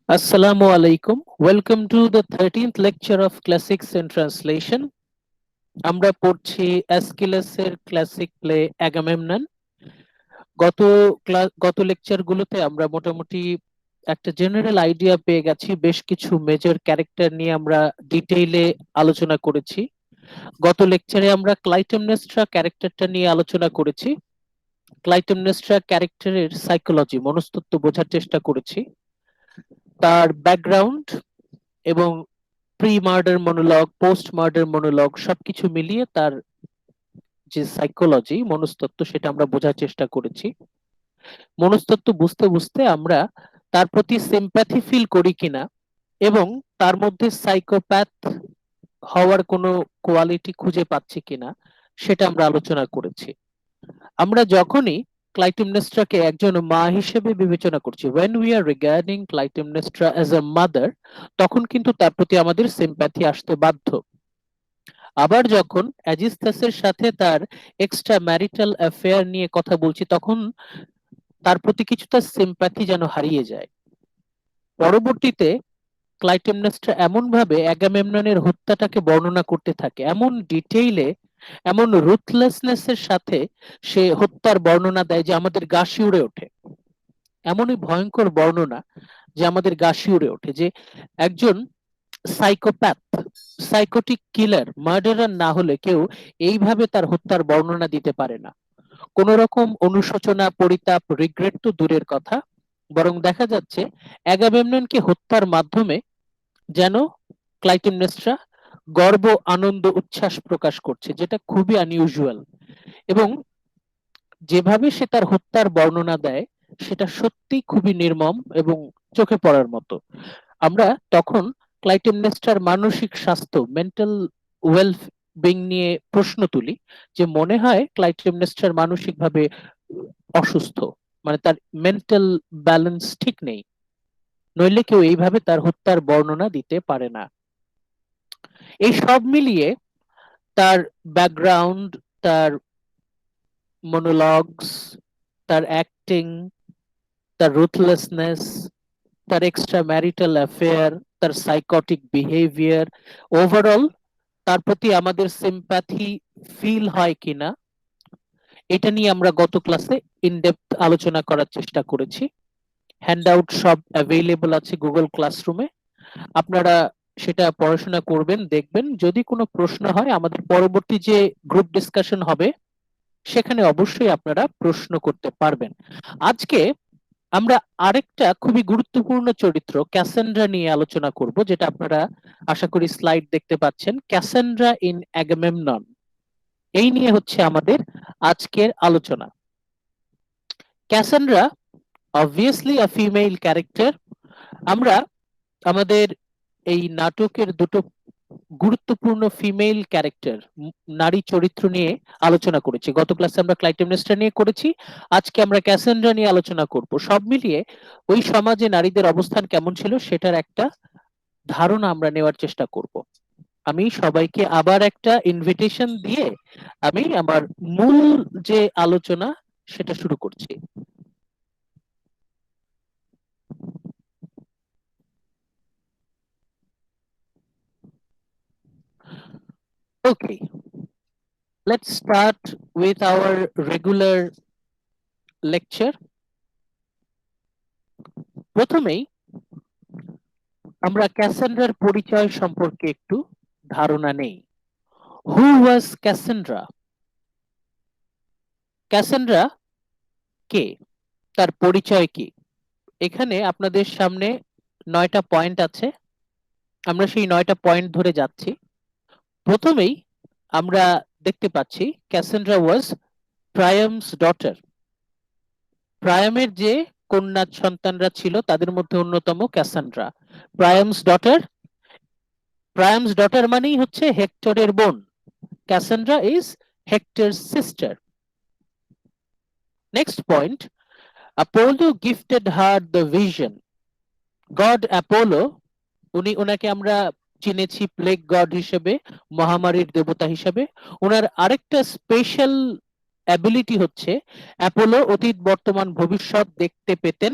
Assalamu alaikum. Welcome to the 13th lecture of Classics in Translation. আমরা পড়ছি অ্যাস্কিলাসের classic play Agamemnon. গত লেকচারগুলোতে আমরা মোটামুটি একটা জেনারেল আইডিয়া পেয়ে গেছি, বেশ কিছু মেজর ক্যারেক্টার নিয়ে আমরা ডিটেইলে আলোচনা করেছি। গত লেকচারে আমরা ক্লাইটেমনেস্ট্রা ক্যারেক্টারটা নিয়ে আলোচনা করেছি। ক্লাইটেমনেস্ট্রা ক্যারেক্টারের সাইকোলজি, মনস্তত্ত্ব বোঝার চেষ্টা করেছি, তার ব্যাকগ্রাউন্ড এবং pre murder monologue, post murder monologue সবকিছু মিলিয়ে তার যে সাইকোলজি, মনস্তত্ত্ব, সেটা আমরা বোঝার চেষ্টা করেছি। মনস্তত্ত্ব বুঝতে বুঝতে আমরা তার প্রতি সিম্প্যাথি ফিল করি কিনা এবং তার মধ্যে সাইকোপ্যাথ হওয়ার কোনো কোয়ালিটি খুঁজে পাচ্ছি কিনা সেটা আমরা আলোচনা করেছি। আমরা যখনই ক্লাইটেমনেস্ট্রাকে একজন মা হিসেবে বিবেচনা করছি, when we are regarding Clytemnestra as a mother, তখন কিন্তু তার প্রতি আমাদের সিম্প্যাথি আসতে বাধ্য। আবার যখন অ্যাজিস্থাসের সাথে তার এক্সট্রা ম্যারিটাল অ্যাফেয়ার নিয়ে কথা বলছি, তখন তার প্রতি কিছুটা সিম্প্যাথি যেন হারিয়ে যায়। পরবর্তীতে ক্লাইটেমনেস্ট্রা এমন ভাবে অ্যাগামেমননের হত্যাটাকে বর্ণনা করতে থাকে, এমন ডিটেইলে, এমন রুথলেসনেস এর সাথে সে হত্যার বর্ণনা দেয় যে আমাদের গা শিউরে ওঠে। এমনই ভয়ঙ্কর বর্ণনা যে আমাদের গা শিউরে ওঠে, যে একজন সাইকোপ্যাথ, সাইকোটিক কিলার, মার্ডারার না হলে কেউ এইভাবে তার হত্যার বর্ণনা দিতে পারে না। কোন রকম অনুশোচনা, পরিতাপ, রিগ্রেট তো দূরের কথা, বরং দেখা যাচ্ছে অ্যাগামেমননকে হত্যার মাধ্যমে যেন ক্লাইটেমনেস্ট্রা গর্ব, আনন্দ, উচ্ছ্বাস প্রকাশ করছে, যেটা খুবই আনইউজুয়াল। এবং যেভাবে সে তার হত্যার বর্ণনা দেয় সেটা সত্যি খুবই নির্মম এবং চোখে পড়ার মতো। আমরা তখন ক্লাইটেমনেস্ট্রার মানসিক স্বাস্থ্য, মেন্টাল ওয়েলফ বিং নিয়ে প্রশ্ন তুলি, যে মনে হয় ক্লাইটেমনেস্ট্রার মানসিকভাবে অসুস্থ, মানে তার মেন্টাল ব্যালেন্স ঠিক নেই, নইলে কেউ এইভাবে তার হত্যার বর্ণনা দিতে পারে না। এই সব মিলিয়ে তার ব্যাকগ্রাউন্ড, তার মনোলগস, তার অ্যাক্টিং, তার রুথলেসনেস, তার এক্সট্রা ম্যারিটাল অ্যাফেয়ার, তার সাইকোটিক বিহেভিয়ার, ওভারঅল তার প্রতি আমাদের সিম্প্যাথি ফিল হয় কিনা, এটা নিয়ে আমরা গত ক্লাসে ইনডেপথ আলোচনা করার চেষ্টা করেছি। হ্যান্ডআউট সব অ্যাভেইলেবল আছে গুগল ক্লাসরুমে, আপনারা সেটা পড়াশোনা করবেন, দেখবেন। যদি কোনো প্রশ্ন হয়, আমাদের পরবর্তী যে গ্রুপ ডিসকাশন হবে সেখানে অবশ্যই আপনারা প্রশ্ন করতে পারবেন। আজকে আমরা আরেকটা খুবই গুরুত্বপূর্ণ চরিত্র ক্যাসেন্ড্রা নিয়ে আলোচনা করব, যেটা আপনারা আশা করি স্লাইড দেখতে পাচ্ছেন। ক্যাসেন্ড্রা ইন অ্যাগামেমনন, এই নিয়ে হচ্ছে আমাদের আজকের আলোচনা। ক্যাসেন্ড্রা অবভিয়াসলি আ ফিমেল ক্যারেক্টার। আমরা আমাদের এই নাটকের দুটো গুরুত্বপূর্ণ ফিমেল ক্যারেক্টার, নারী চরিত্র নিয়ে আলোচনা করেছি। গত ক্লাসে আমরা ক্লাইটেমনেস্ট্রা নিয়ে করেছি, আজকে আমরা ক্যাসেন্ড্রা নিয়ে আলোচনা করব। সব মিলিয়ে ওই সমাজে নারীদের অবস্থান কেমন ছিল সেটার একটা ধারণা আমরা নেওয়ার চেষ্টা করব। আমি সবাইকে আবার একটা ইনভিটেশন দিয়ে আমি আমার মূল যে আলোচনা সেটা শুরু করছি। Okay, let's start with our regular lecture. প্রথমেই আমরা ক্যাসেন্ড্রার পরিচয় সম্পর্কে একটু ধারণা নেই। হু ওয়াজ ক্যাসেন্ড্রা? ক্যাসেন্ড্রা কে, তার পরিচয় কি? এখানে আপনাদের সামনে 9টা পয়েন্ট আছে, আমরা সেই 9টা পয়েন্ট ধরে যাচ্ছি। প্রথমেই আমরা দেখতে পাচ্ছি ক্যাসেন্ড্রা ওয়াজ প্রায়ামস ডটার। প্রায়ামের যে কন্যা সন্তানরা ছিল তাদের মধ্যে অন্যতম ক্যাসান্ড্রা। প্রায়ামস ডটার, প্রায়ামস ডটার মানেই হচ্ছে হেক্টরের বোন। Cassandra is Hector's sister. Next point, Apollo gifted her the vision. God Apollo, ওনাকে আমরা চিনেছি প্লেগ গড হিসেবে, মহামারীর দেবতা হিসেবে। ওনার আরেকটা স্পেশাল অ্যাবিলিটি হচ্ছে অ্যাপোলো অতীত, বর্তমান, ভবিষ্যৎ দেখতে পেতেন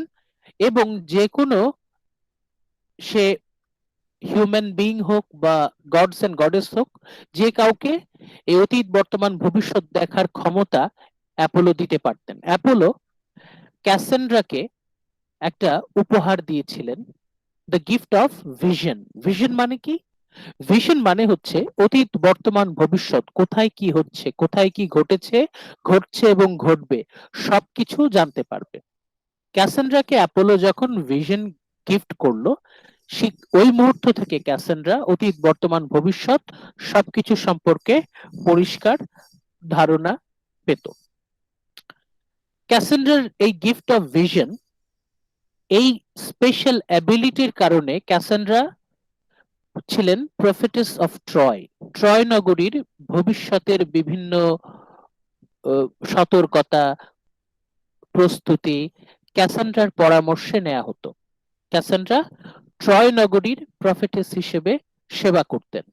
এবং যে কোনো সে হিউম্যান বিইং হোক বা গডস এন্ড গডেস হোক, যে কাউকে এই অতীত বর্তমান ভবিষ্যৎ দেখার ক্ষমতা অ্যাপোলো দিতে পারতেন। অ্যাপোলো ক্যাসেন্ড্রাকে একটা উপহার দিয়েছিলেন, the gift of vision. Vision মানে কি? ভিশন মানে হচ্ছে অতীত বর্তমান ভবিষ্যৎ, কোথায় কি হচ্ছে, কোথায় কি ঘটেছে, ঘটছে এবং ঘটবে, সবকিছু জানতে পারবে। ক্যাসেন্ড্রাকে অ্যাপোলো যখন ভিশন গিফট করলো, ওই মুহূর্ত থেকে ক্যাসেন্ড্রা অতীত বর্তমান ভবিষ্যৎ সবকিছু সম্পর্কে পরিষ্কার ধারণা পেত। ক্যাসেন্ড্রার এই গিফট অফ ভিশন, এই স্পেশাল অ্যাবিলিটির কারণে ক্যাসেন্ড্রা ছিলেন প্রফেটেস অফ ট্রয়। ট্রয় নগরীর ভবিষ্যতের বিভিন্ন সতর্কতা, প্রস্তুতি ক্যাসেন্ড্রার পরামর্শে নেওয়া হতো। ক্যাসেন্ড্রা ট্রয় নগরীর প্রফেটেস হিসেবে সেবা করতেন।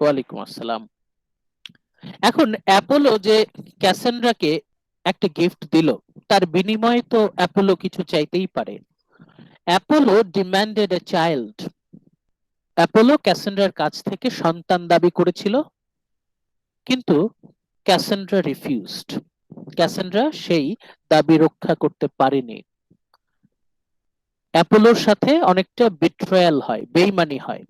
ওয়ালাইকুম আসসালাম। এখন অ্যাপোলো যে ক্যাসেন্ড্রাকে একটা গিফট দিল, তার বিনিময়ে তো অ্যাপোলো কিছু চাইতেই পারে। Apollo demanded a child. Apollo ক্যাসেন্ড্রার কাছ থেকে সন্তান দাবি করেছিল, কিন্তু ক্যাসেন্ড্রা রিফিউজড। ক্যাসেন্ড্রা সেই দাবি রক্ষা করতে পারেনি। অ্যাপোলোর সাথে অনেকটা বিট্রয়াল হয়, বেইমানি হয়।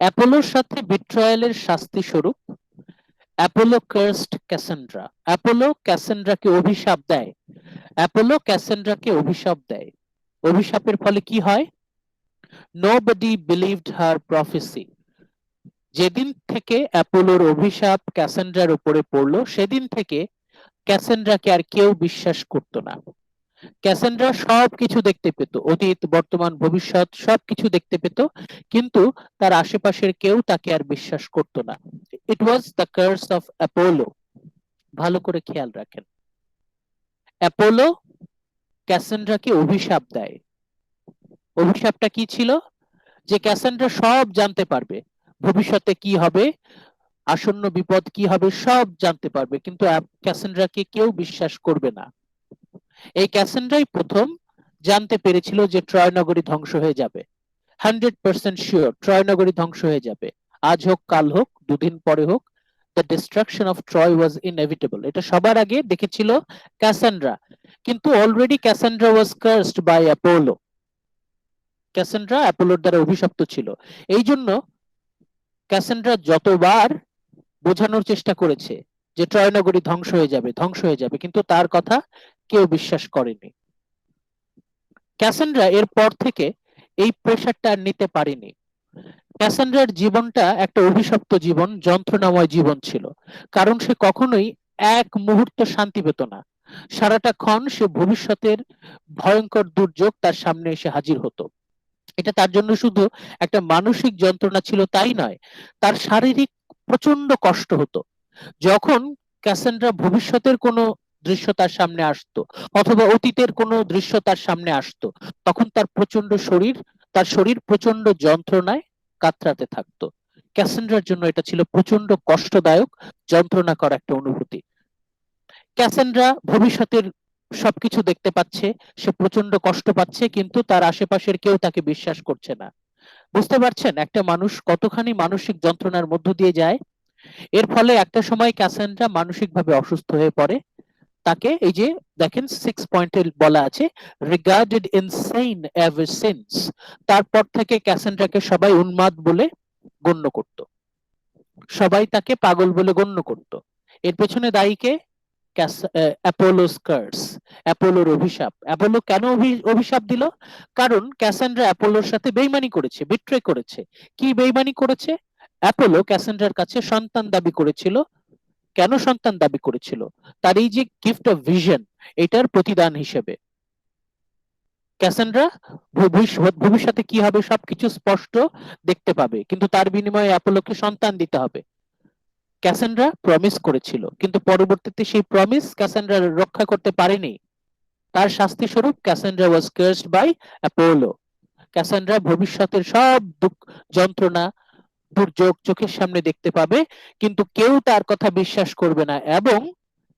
অ্যাপোলোর সাথে বিট্রয়ালের শাস্তি স্বরূপ অ্যাপোলো কার্সড ক্যাসেন্ড্রা। অ্যাপোলো ক্যাসেন্ড্রাকে অভিশাপ দেয়। অ্যাপোলো ক্যাসেন্ড্রাকে অভিশাপ দেয়। অভিশাপের ফলে কি হয়? নোবডি বিলিভড হার প্রফেসি। যেদিন থেকে অ্যাপোলোর অভিশাপ ক্যাসেন্ড্রার উপরে পড়লো, সেদিন থেকে ক্যাসেন্ড্রাকে আর কেউ বিশ্বাস করত না। ক্যাসেন্ড্রা সবকিছু দেখতে পেত, অতীত বর্তমান ভবিষ্যৎ সবকিছু দেখতে পেত, কিন্তু তার আশেপাশের কেউ তাকে আর বিশ্বাস করত না। It was the curse of Apollo. ভালো করে খেয়াল রাখেন, অ্যাপোলো ক্যাসেন্ড্রাকে অভিশাপ দেয়। অভিশাপটা কি ছিল? যে ক্যাসেন্ড্রা সব জানতে পারবে, ভবিষ্যতে কি হবে, আসন্ন বিপদ কি হবে, সব জানতে পারবে, কিন্তু ক্যাসেন্ড্রাকে কেউ বিশ্বাস করবে না। এই ক্যাসেন্ড্রাই প্রথম জানতে পেরেছিল যে ট্রয় নগরী ধ্বংস হয়ে যাবে। 100% শিওর ট্রয় নগরী ধ্বংস হয়ে যাবে, আজ হোক কাল হোক দুদিন পরে হোক। The destruction of Troy was inevitable, এটা সবার আগে দেখেছিল ক্যাসেন্ড্রা। কিন্তু already Cassandra was cursed by Apollo. Cassandra অ্যাপোলোর দ্বারা অভিশপ্ত ছিল। এই জন্য ক্যাসেন্ড্রা যতবার বোঝানোর চেষ্টা করেছে যে ট্রয় নগরী ধ্বংস হয়ে যাবে, ধ্বংস হয়ে যাবে, কিন্তু তার কথা কেউ বিশ্বাস করেনি। ক্যাসেন্ড্রা এর পর থেকে এই প্রেশারটা আর নিতে পারেনি। ক্যাসেন্ড্রার জীবনটা একটা অভিশপ্ত জীবন, যন্ত্রণাময় জীবন ছিল, কারণ সে কখনোই এক মুহূর্ত শান্তি পেত না। সারাটা ক্ষণ সে ভবিষ্যতের ভয়ঙ্কর দুর্যোগ তার সামনে এসে হাজির হতো। এটা তার জন্য শুধু একটা মানসিক যন্ত্রণা ছিল তাই নয়, তার শারীরিক প্রচন্ড কষ্ট হতো। যখন ক্যাসেন্ড্রা ভবিষ্যতের কোনো দৃশ্য তার সামনে আসতো অথবা অতীতের কোনো দৃশ্য তার সামনে আসতো, তখন তার শরীর প্রচন্ড যন্ত্রণায় কাতরাতে থাকতো। ক্যাসেন্ড্রার জন্য এটা ছিল প্রচন্ড কষ্টদায়ক, যন্ত্রণাকর একটা অনুভূতি। ক্যাসেন্ড্রা ভবিষ্যতের সবকিছু দেখতে পাচ্ছে, সে প্রচন্ড কষ্ট পাচ্ছে, কিন্তু তার আশেপাশের কেউ তাকে বিশ্বাস করছে না। বুঝতে পারছেন একটা মানুষ কতখানি মানসিক যন্ত্রণার মধ্য দিয়ে যায়? এর ফলে একটা সময় ক্যাসেন্ড্রা মানসিকভাবে অসুস্থ হয়ে পড়ে। তাকে এই যে দেখেন 6 পয়েন্টে বলা আছে, রিগার্ডেড ইনসেইন এভার সিন্স। তারপর থেকে ক্যাসেন্ড্রাকে সবাই উন্মাদ বলে গণ্য করত, সবাই তাকে পাগল বলে গণ্য করত। এর পেছনে দায়ী কে? অ্যাপোলোস কার্স, অ্যাপোলোর অভিশাপ। অ্যাপোলো কেন অভিশাপ দিল? কারণ ক্যাসেন্ড্রা অ্যাপোলোর সাথে বেইমানি করেছে, বিট্রে করেছে। কি বেইমানি করেছে? অ্যাপোলো ক্যাসেন্ড্রার কাছে সন্তান দাবি করেছিল। কেন সন্তান দাবি করেছিল? তার এই যে গিফট অফ ভিশন, এটার প্রতিদান হিসেবে। ক্যাসেন্ড্রা ভবিষ্যতে কি হবে সবকিছু স্পষ্ট দেখতে পাবে, কিন্তু তার বিনিময়ে অ্যাপোলোকে সন্তান দিতে হবে। ক্যাসেন্ড্রা প্রমিস করেছিল, কিন্তু পরবর্তীতে সেই প্রমিস ক্যাসেন্ড্রা রক্ষা করতে পারেনি। তার শাস্তি স্বরূপ Cassandra was cursed by Apollo. Cassandra ভবিষ্যতের সব দুঃখ, যন্ত্রণা, দুর্যোগ চোখের সামনে দেখতে পাবে, কিন্তু কেউ তার কথা বিশ্বাস করবে না এবং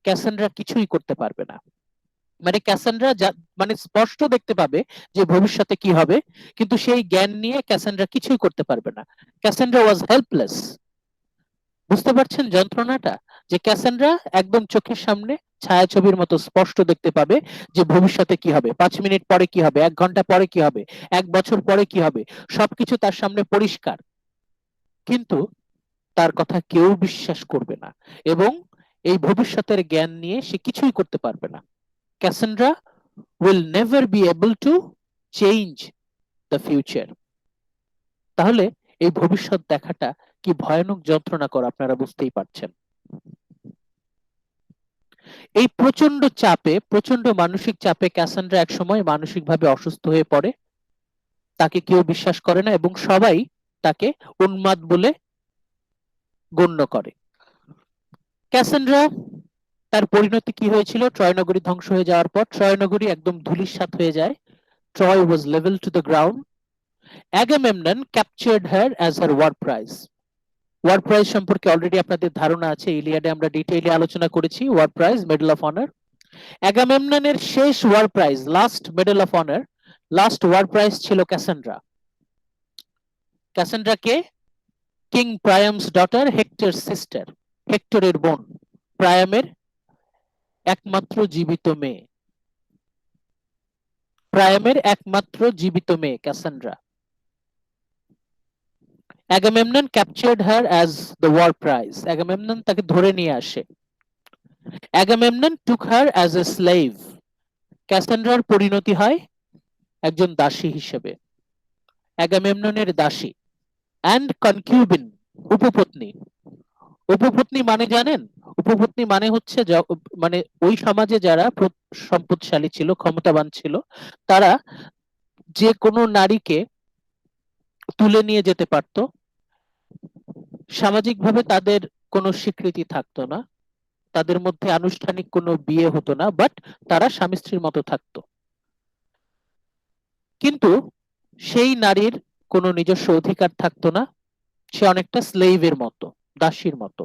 ক্যাসেন্ড্রা কিছুই করতে পারবে না। মানে ক্যাসান্ড্রা মানে স্পষ্ট দেখতে পাবে যে ভবিষ্যতে কি হবে, কিন্তু সেই জ্ঞান নিয়ে ক্যাসান্ড্রা কিছুই করতে পারবে না। ক্যাসান্ড্রা ওয়াজ হেল্পলেস। বুঝতে পারছেন যন্ত্রণাটা? যে ক্যাসান্ড্রা একদম চোখের সামনে ছায়াছবির মতো স্পষ্ট দেখতে পাবে যে ভবিষ্যতে কি হবে, 5 মিনিট পরে কি হবে, 1 ঘন্টা পরে কি হবে, 1 বছর পরে কি হবে, সবকিছু তার সামনে পরিষ্কার। কিন্তু তার কথা কেউ বিশ্বাস করবে না, এবং এই ভবিষ্যতের জ্ঞান নিয়ে সে কিছুই করতে পারবে না। ক্যাসান্ড্রা will never be able to change the future. তাহলে এই ভবিষ্যৎ দেখাটা কি ভয়ানক যন্ত্রণাকর আপনারা বুঝতেই পারছেন। এই প্রচন্ড চাপে, প্রচন্ড মানসিক চাপে ক্যাসান্ড্রা একসময় মানসিকভাবে অসুস্থ হয়ে পড়ে। তাকে কেউ বিশ্বাস করে না এবং সবাই তাকে উন্মাদ বলে গণ্য করে। ক্যাসান্ড্রা তার পরিণতি কি হয়েছিল? ট্রয় নগরী ধ্বংস হয়ে যাওয়ার পর ট্রয় নগরী একদম ধূলিসাৎ হয়ে যায়। Troy was level to the ground. Agamemnon captured her as her war prize. War prize সম্পর্কে অলরেডি আপনাদের ধারণা আছে, ইলিয়াডে আমরা ডিটেইলে আলোচনা করেছি। War prize, medal of honour. অ্যাগামেমননের শেষ war prize, last medal of honour, last war prize ছিল ক্যাসান্ড্রা। ক্যাসান্ড্রা কে? King Priam's daughter, Hector sister, হেক্টরের বোন, প্রায়ামের একমাত্র জীবিত মেয়ে, প্রায়ামের একমাত্র জীবিত মেয়ে Cassandra. Agamemnon captured her as the war prize. Agamemnon তাকে ধরে নিয়ে আসে। Agamemnon took her as a slave. ক্যাসান্ড্রার পরিণতি হয় একজন দাসী হিসেবে, অ্যাগামেমননের দাসী। অ্যান্ড কনকিউবিন, উপপত্নী। উপপত্নী মানে জানেন? উপপত্নী মানে হচ্ছে মানে ওই সমাজে যারা সম্পদশালী ছিল, ক্ষমতাবান ছিল, তারা যে কোনো নারীকে তুলে নিয়ে যেতে পারত। সামাজিকভাবে তাদের কোনো স্বীকৃতি থাকতো না, তাদের মধ্যে আনুষ্ঠানিক কোনো বিয়ে হতো না, বাট তারা স্বামী স্ত্রীর মতো থাকতো। কিন্তু সেই নারীর কোনো নিজস্ব অধিকার থাকতো না, সে অনেকটা স্লেভের মতো, দাসীর মতো।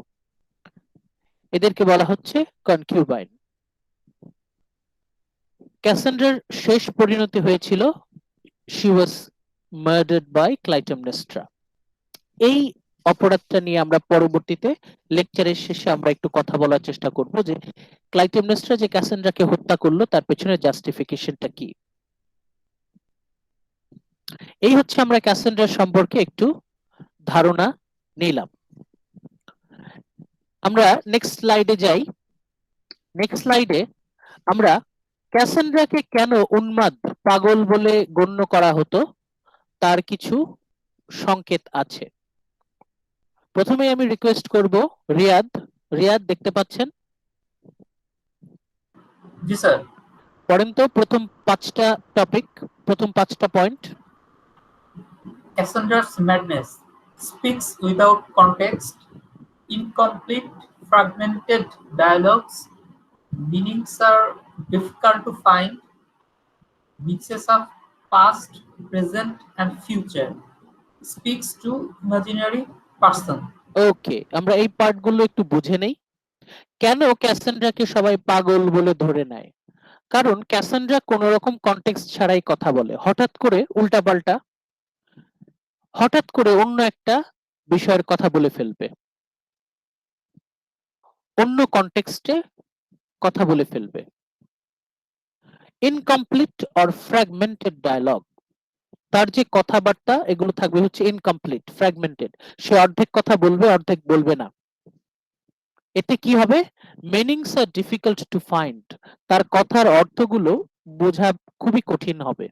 এদেরকে বলা হচ্ছে কনকিউবাইন। ক্যাসান্ড্রার শেষ পরিণতি হয়েছিল she was murdered by Clytemnestra. এই অপরাধটা নিয়ে আমরা পরবর্তীতে লেকচারের শেষে আমরা একটু কথা বলার চেষ্টা করব যে ক্লাইটেমনেস্ট্রা যে ক্যাসান্ড্রাকে হত্যা করলো তার পেছনে জাস্টিফিকেশনটা কি। এই হচ্ছে আমরা ক্যাসান্ড্রা সম্পর্কে একটু ধারণা নিলাম। আমরা নেক্সট স্লাইডে যাই। নেক্সট স্লাইডে আমরা ক্যাসান্ড্রাকে কেন উন্মাদ, পাগল বলে গণ্য করা হতো তার কিছু সংকেত আছে। প্রথমে আমি রিকোয়েস্ট করব রিয়াদ। রিয়াদ দেখতে পাচ্ছেন? জি স্যার। পড়েন তো প্রথম 5টা টপিক, প্রথম 5টা point. Cassandra's madness speaks without context, incomplete, fragmented dialogues, meanings are difficult to find, mixes of past, present, and future, speaks to imaginary person. ওকে, আমরা এই পার্টগুলো একটু বুঝে নেই। কেন ক্যাসান্ড্রাকে সবাই পাগল বলে ধরে নেয়? কারণ ক্যাসান্ড্রা কোন রকম কনটেক্সট ছাড়াই কথা বলে, হঠাৎ করে উল্টাপাল্টা, হঠাৎ করে অন্য একটা বিষয়ের কথা বলে ফেলবে, অন্য কনটেক্সটে কথা বলে ফেলবে। ইনকমপ্লিট অর ফ্র্যাগমেন্টেড ডায়ালগ, তার যে কথাবার্তা এগুলো থাকবে হচ্ছে ইনকমপ্লিট, ফ্র্যাগমেন্টেড, সে অর্ধেক কথা বলবে, অর্ধেক বলবে না। এতে কি হবে? Meanings are difficult to find, তার কথার অর্থগুলো বোঝা খুবই কঠিন হবে।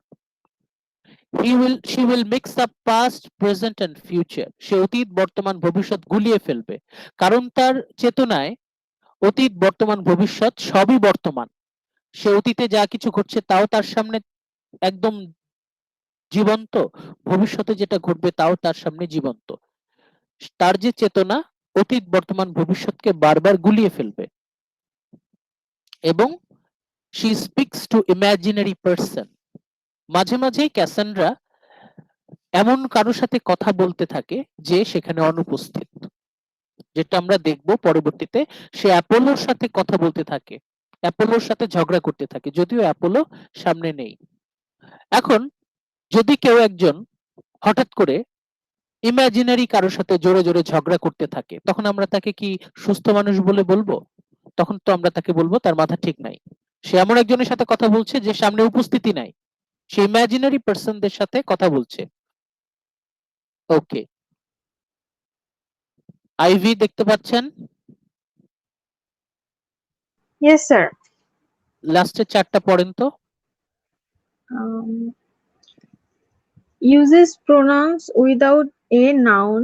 she will mix up past, present and future, সে অতীত, বর্তমান, ভবিষ্যৎ গুলিয়ে ফেলবে, কারণ তার চেতনায় অতীত, বর্তমান, ভবিষ্যৎ সবই বর্তমান। সে অতীতে যা কিছু ঘটছে তাও তার সামনে একদম জীবন্ত, ভবিষ্যতে যেটা ঘটবে তাও তার সামনে জীবন্ত। তার যে চেতনা অতীত, বর্তমান, ভবিষ্যৎকে বারবার গুলিয়ে ফেলবে। এবং she speaks to imaginary person, মাঝে মাঝেই ক্যাসান্ড্রা এমন কারোর সাথে কথা বলতে থাকে যে সেখানে অনুপস্থিত, যেটা আমরা দেখব পরবর্তীতে। সে অ্যাপোলোর সাথে কথা বলতে থাকে, অ্যাপোলোর সাথে ঝগড়া করতে থাকে, যদিও অ্যাপোলো সামনে নেই। এখন যদি কেউ একজন হঠাৎ করে ইমাজিনারি কারোর সাথে জোরে জোরে ঝগড়া করতে থাকে, তখন আমরা তাকে কি সুস্থ মানুষ বলে বলবো? তখন তো আমরা তাকে বলবো তার মাথা ঠিক নাই। সে এমন একজনের সাথে কথা বলছে যে সামনে উপস্থিতি নাই, সে ইমাজিনারি পার্সনদের সাথে কথা বলছে। ওকে, আইভি দেখতে পাচ্ছেন? Yes, sir. লাস্টের চারটা পড়েন তো। Um, uses pronouns without a noun,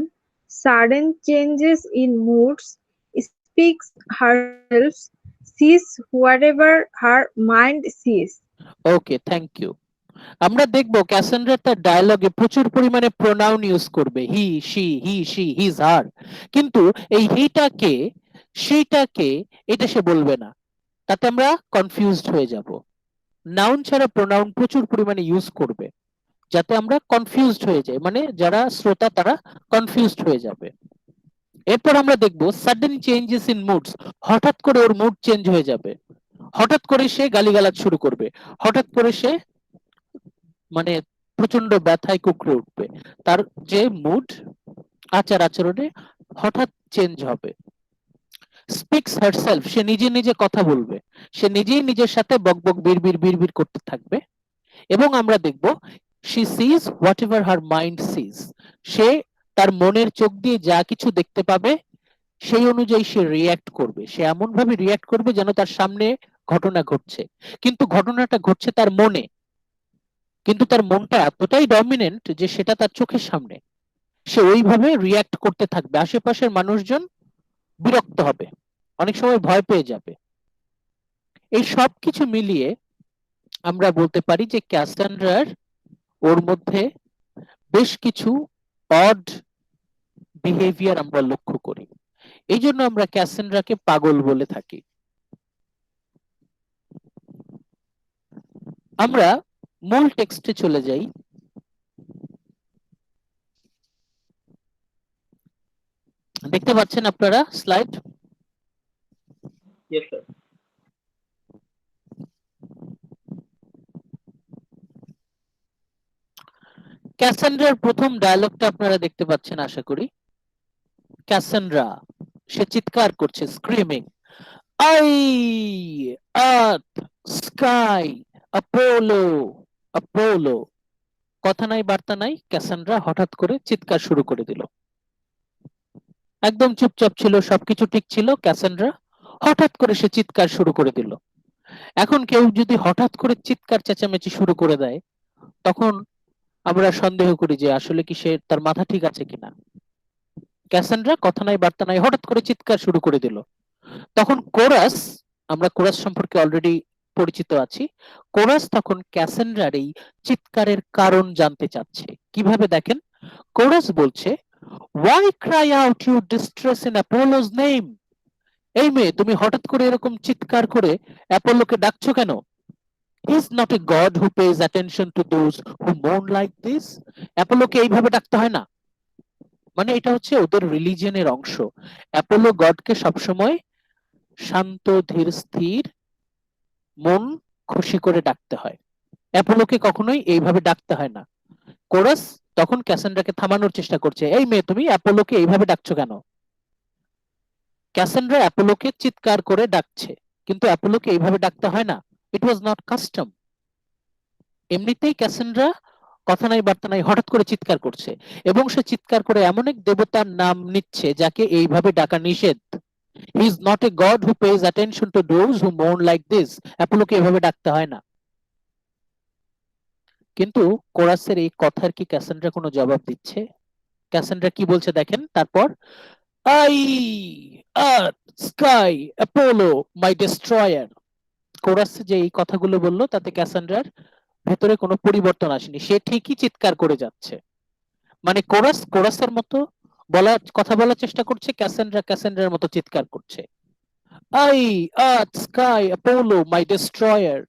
sudden changes in moods, speaks herself, sees whatever her mind sees. Okay, thank you. আমরা দেখব ক্যাসেন্ড্রা তার ডায়লগে প্রচুর পরিমাণে প্রোনাউন ইউজ করবে, হি, শি, হিজ, হার। কিন্তু এই হিটাকে, সেইটাকে, এটা সে বলবে না, তাতে আমরা কনফিউজড হয়ে যাব। নাউন ছাড়া প্রোনাউন প্রচুর পরিমাণে ইউজ করবে, যাতে আমরা কনফিউজড হয়ে যাই, মানে যারা শ্রোতা তারা কনফিউজড হয়ে যাবে। এরপর আমরা দেখব সাডেন চেঞ্জেস ইন মুডস, হঠাৎ করে ওর মুড চেঞ্জ হয়ে যাবে, হঠাৎ করে সে গালিগালাজ শুরু করবে, হঠাৎ করে সে মানে প্রচন্ড ব্যথায় কুকড়ে উঠবে, তার যে মুড, আচার আচরণে হঠাৎ চেঞ্জ হবে। স্পিক্স হারসেলফ, সে নিজে নিজে কথা বলবে, সে নিজেই নিজের সাথে বকবক বিড়বিড় করতে থাকবে। এবং আমরা দেখব she sees whatever her mind sees, সে তার মনের চোখ দিয়ে যা কিছু দেখতে পাবে সেই অনুযায়ী সে রিয়্যাক্ট করবে, সে এমন ভাবে রিয়্যাক্ট করবে যেন তার সামনে ঘটনা ঘটছে, কিন্তু ঘটনাটা ঘটছে তার মনে, কিন্তু তার মনটা এতটাই ডমিনেন্ট যে সেটা তার চোখের সামনে, সে ওইভাবে রিয়্যাক্ট করতে থাকবে। আশেপাশের মানুষজন বিরক্ত হবে, অনেক সময় ভয় পেয়ে যাবে। এই সব কিছু মিলিয়ে আমরা বলতে পারি যে ক্যাসান্ড্রার ওর মধ্যে বেশ কিছু অড বিহেভিয়ার আমরা লক্ষ্য করি, এই জন্য আমরা ক্যাসান্ড্রাকে পাগল বলে থাকি। আমরা মূল টেক্সটে চলে যাই। দেখতে পাচ্ছেন আপনারা স্লাইড? Yes, sir. ক্যাসান্ড্রার প্রথম ডায়লগটা আপনারা দেখতে পাচ্ছেন আশা করি। ক্যাসান্ড্রা, সে চিৎকার করছে, screaming, I, earth, sky, Apollo, Apollo. কথা নাই বার্তা নাই, ক্যাসান্ড্রা হঠাৎ করে চিৎকার শুরু করে দিল। একদম চুপচাপ ছিল, সবকিছু ঠিক ছিল, ক্যাসান্ড্রা হঠাৎ করে সে চিৎকার শুরু করে দিল। এখন কেউ যদি হঠাৎ করে চিৎকার চেঁচামেচি শুরু করে দেয়, তখন আমরা সন্দেহ করি যে আসলে কি সে তার মাথা ঠিক আছে কিনা। ক্যাসান্ড্রা কথা নাই বার্তা নাই হঠাৎ করে চিৎকার শুরু করে দিল। তখন কোরাস, আমরা কোরাস সম্পর্কে অলরেডি পরিচিত আছি, কোরাস তখন ক্যাসান্ড্রার এই চিৎকারের কারণ জানতে চাচ্ছে। কিভাবে দেখেন, কোরাস বলছে, why cry out your distress in Apollo's name? এই মেয়ে, তুমি হঠাৎ করে এরকম চিৎকার করে অ্যাপোলোকে ডাকছো কেন? He is not a god who pays attention to those who mourn like this. অ্যাপোলোকে এইভাবে ডাকতে হয় না, মানে এটা হচ্ছে ওদের রিলিজিয়নের অংশ। অ্যাপোলো গডকে সবসময় শান্ত, ধীর, স্থির, মন খুশি করে ডাকতে হয়, অ্যাপোলোকে কখনোই এইভাবে ডাকতে হয় না। কোরাস তখন ক্যাসান্ড্রাকে থামানোর চেষ্টা করছে, এই মেয়ে, তুমি অ্যাপোলোকে এইভাবে ডাকছো কেন? ক্যাসান্ড্রা অ্যাপোলোকে চিৎকার করে ডাকছে, কিন্তু অ্যাপোলোকে এইভাবে ডাকতে হয় না, ইট ওয়াজ নট কাস্টম। এমনিতেই ক্যাসান্ড্রা কথা নাই বার্তা নাই হঠাৎ করে চিৎকার করছে, এবং সে চিৎকার করে এমন এক দেবতার নাম নিচ্ছে যাকে এইভাবে ডাকা নিষেধ। He is not a god who pays attention to those who mourn like this. অ্যাপোলোকে এইভাবে ডাকতে হয় না। কিন্তু কোরাসের এই কথার কি ক্যাসান্ড্রা কোনো জবাব দিচ্ছে? ক্যাসান্ড্রা কি বলছে দেখেন তারপর, I, earth, sky, Apollo, my destroyer. Chorus যে এই কথাগুলো বললো তাতে ক্যাসান্ড্রার ভেতরে কোনো পরিবর্তন আসেনি, সে ঠিকই চিৎকার করে যাচ্ছে। মানে কোরাস কোরাসের মতো কথা বলার চেষ্টা করছে, ক্যাসান্ড্রা ক্যাসান্ড্রার মতো চিৎকার করছে, I, earth, sky, Apollo, my destroyer.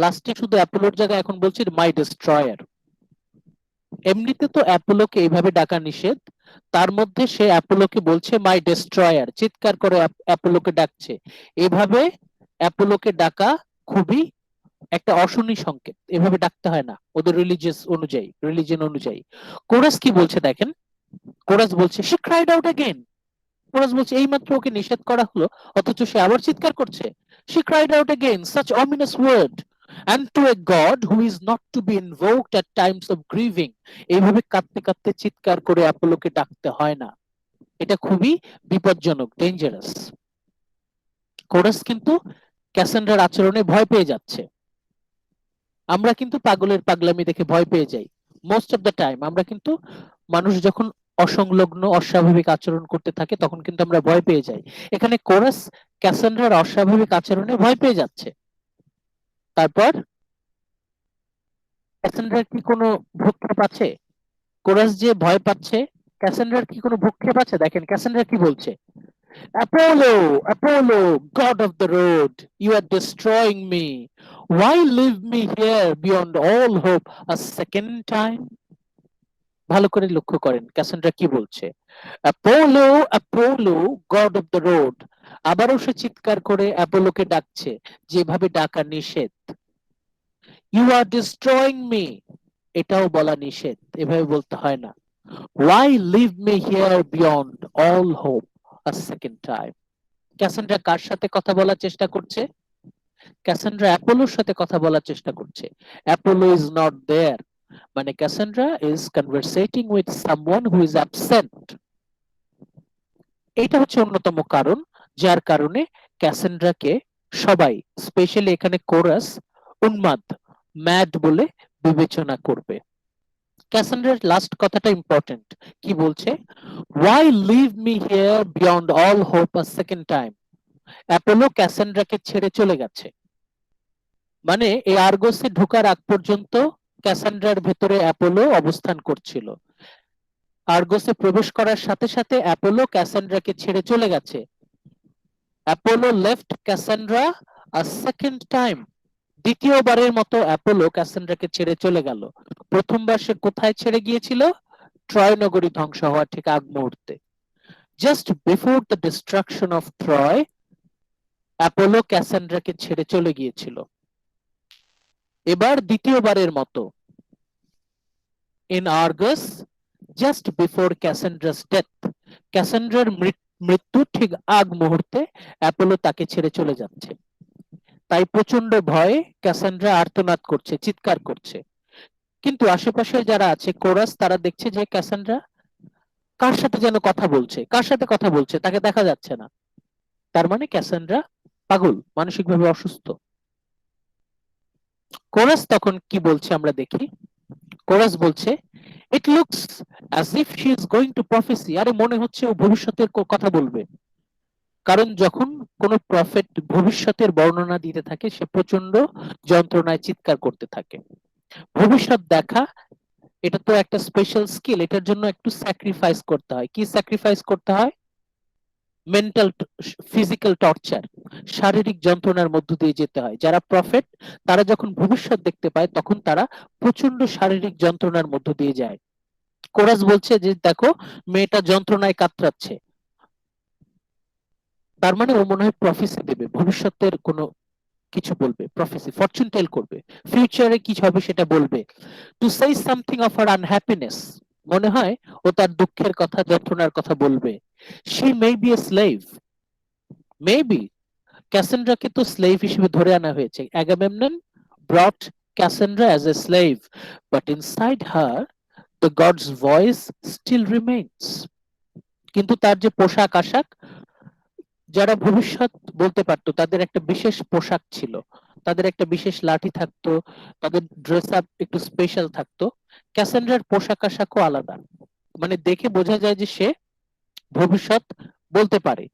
লাস্টে শুধু অ্যাপোলোর জায়গায় এখন বলছি মাই ডেস্ট্রয়ার। এমনিতে তো অ্যাপোলোকে এইভাবে ডাকা নিষেধ, তার মধ্যে সে অ্যাপোলোকে বলছে মাই ডেস্ট্রয়ার, চিৎকার করে অ্যাপোলোকে ডাকছে। এভাবে অ্যাপোলোকে ডাকা খুবই একটা অশনি সংকেত, এভাবে ডাকতে হয় না ওদের রিলিজিয়ন অনুযায়ী। কোরাস কি বলছে দেখেন, কোরাস বলছে she cried out again. Chorus বলছে এইমাত্র ওকে নিষেধ করা হলো, অথচ সে আবার চিৎকার করছে। She cried out again such ominous word and to a god who is not to be invoked at times of grieving। এইভাবে কাঁদতে কাঁদতে চিৎকার করে অ্যাপোলোকে ডাকতে হয় না, এটা খুবই বিপজ্জনক, ডেঞ্জারাস। কোরাস কিন্তু ক্যাসান্ড্রার আচরণে ভয় পেয়ে যাচ্ছে। আমরা কিন্তু পাগলের পাগলামি দেখে ভয় পেয়ে যাই মোস্ট অফ দ্য টাইম। আমরা কিন্তু মানুষ যখন অসংলগ্ন অস্বাভাবিক আচরণ করতে থাকে তখন কিন্তু আমরা ভয় পেয়ে যাই। এখানে কোরাস ক্যাসান্ড্রার অস্বাভাবিক আচরণে ভয় পেয়ে যাচ্ছে। তারপর ক্যাসান্ড্রার কি কোনো ভ্রুক্ষেপ আছে? কোরাস যে ভয় পাচ্ছে, ক্যাসান্ড্রার কি কোনো ভ্রুক্ষেপ আছে? দেখেন ক্যাসান্ড্রা কি বলছে, Apollo, Apollo, god of the road, you are destroying me. Why leave me here beyond all hope a second time? ভালো করে লক্ষ্য করেন ক্যাসান্ড্রা কি বলছে, Apollo, Apollo, god of the road. আবারও সে চিৎকার করে অ্যাপোলোকে ডাকছে, যেভাবে ডাকা নিষেধ। ইউ আর ডিস্ট্রয়িং মি, এটাও বলা নিষেধ, এভাবে বলতে হয় না। Why leave me here beyond all hope a second time. Cassandra কার সাথে কথা বলার চেষ্টা করছে? ক্যাসান্ড্রা অ্যাপোলোর সাথে কথা বলার চেষ্টা করছে। অ্যাপোলো ইজ নট দেয়ার, মানে Cassandra is conversating with someone who is absent. এটা হচ্ছে অন্যতম কারণ যার কারণে ক্যাসান্ড্রাকে সবাই, স্পেশালি এখানে কোরাস, উন্মাদ, ম্যাড বলে বিবেচনা করবে। ক্যাসান্ড্রার লাস্ট কথাটা ইম্পর্টেন্ট, কি বলছে, why leave me here beyond all hope a second time. Apollo ক্যাসান্ড্রাকে ছেড়ে চলে গেছে, মানে এই আর্গসে ঢোকার আগ পর্যন্ত ক্যাসান্ড্রার ভেতরে অ্যাপোলো অবস্থান করছিল। আর্গসে প্রবেশ করার সাথে সাথে অ্যাপোলো ক্যাসান্ড্রাকে ছেড়ে চলে গেছে। Apollo left Cassandra a second time. দ্বিতীয়বারের মতো অ্যাপোলো ক্যাসান্ড্রাকে ছেড়ে চলে গেল। প্রথমবার সে কোথায় ছেড়ে গিয়েছিল? ট্রয় নগরী ধ্বংস হওয়ার ঠিক আগ মুহূর্তে। Just before the destruction of Troy, Apollo ক্যাসান্ড্রাকে ছেড়ে চলে গিয়েছিল। এবার দ্বিতীয়বারের মতো in Argos, just before Cassandra's death, ক্যাসান্ড্রার মৃত্যু ঠিক আগ মুহূর্তে অ্যাপোলো তাকে ছেড়ে চলে যাচ্ছে। তাই প্রচন্ড ভয়ে ক্যাসান্ড্রা আর্তনাদ করছে, চিৎকার করছে। কিন্তু আশেপাশে যারা আছে কোরাস, তারা দেখছে যে ক্যাসান্ড্রা কার সাথে যেন কথা বলছে, কার সাথে কথা বলছে তাকে দেখা যাচ্ছে না। তার মানে ক্যাসান্ড্রা পাগল, মানসিকভাবে অসুস্থ। কোরাস তখন কি বলছে আমরা দেখি। কোরাস বলছে, it looks as if she is going to প্রফেসি। আরে মনে হচ্ছে ও ভবিষ্যতের কথা বলবে। কারণ যখন কোন প্রফেট ভবিষ্যতের বর্ণনা দিতে থাকে সে প্রচন্ড যন্ত্রণায় চিৎকার করতে থাকে। ভবিষ্যৎ দেখা, এটা তো একটা স্পেশাল স্কিল, এটার জন্য একটু স্যাক্রিফাইস করতে হয়। কি স্যাক্রিফাইস করতে হয়? মেন্টাল, ফিজিক্যাল টর্চার, শারীরিক যন্ত্রণার মধ্য দিয়ে যেতে হয়। যারা প্রফেট তারা যখন ভবিষ্যৎ দেখতে পায় তখন তারা প্রচন্ড শারীরিক যন্ত্রণার মধ্য দিয়ে যায়। কোরাস বলছে যে দেখো মেয়েটা যন্ত্রণায় কাতরাচ্ছে, তার মানে ও মনে হয় প্রফেসি দেবে, ভবিষ্যতের কোনো কিছু বলবে, প্রফেসি, ফরচুন টেল করবে, ফিউচারে কি হবে সেটা বলবে। To say something of her unhappiness, মনে হয় ও তার দুঃখের কথা, যন্ত্রণার কথা বলবে। She may be a slave, maybe. ক্যাসান্ড্রাকে তো স্লেভ হিসেবে ধরে আনা হয়েছে। অ্যাগামেমনন brought Cassandra as a slave, but inside her the god's voice still remains. কিন্তু তার যে পোশাক আশাক, যারা ভবিষ্যৎ বলতে পারতো তাদের একটা বিশেষ পোশাক ছিল, তাদের একটা বিশেষ লাঠি থাকতো, তাদের ড্রেস আপ একটু স্পেশাল থাকতো। ক্যাসান্ড্রার পোশাক আশাকও আলাদা, মানে দেখে বোঝা যায় যে সে ভবিষ্যৎ বলতে পারে।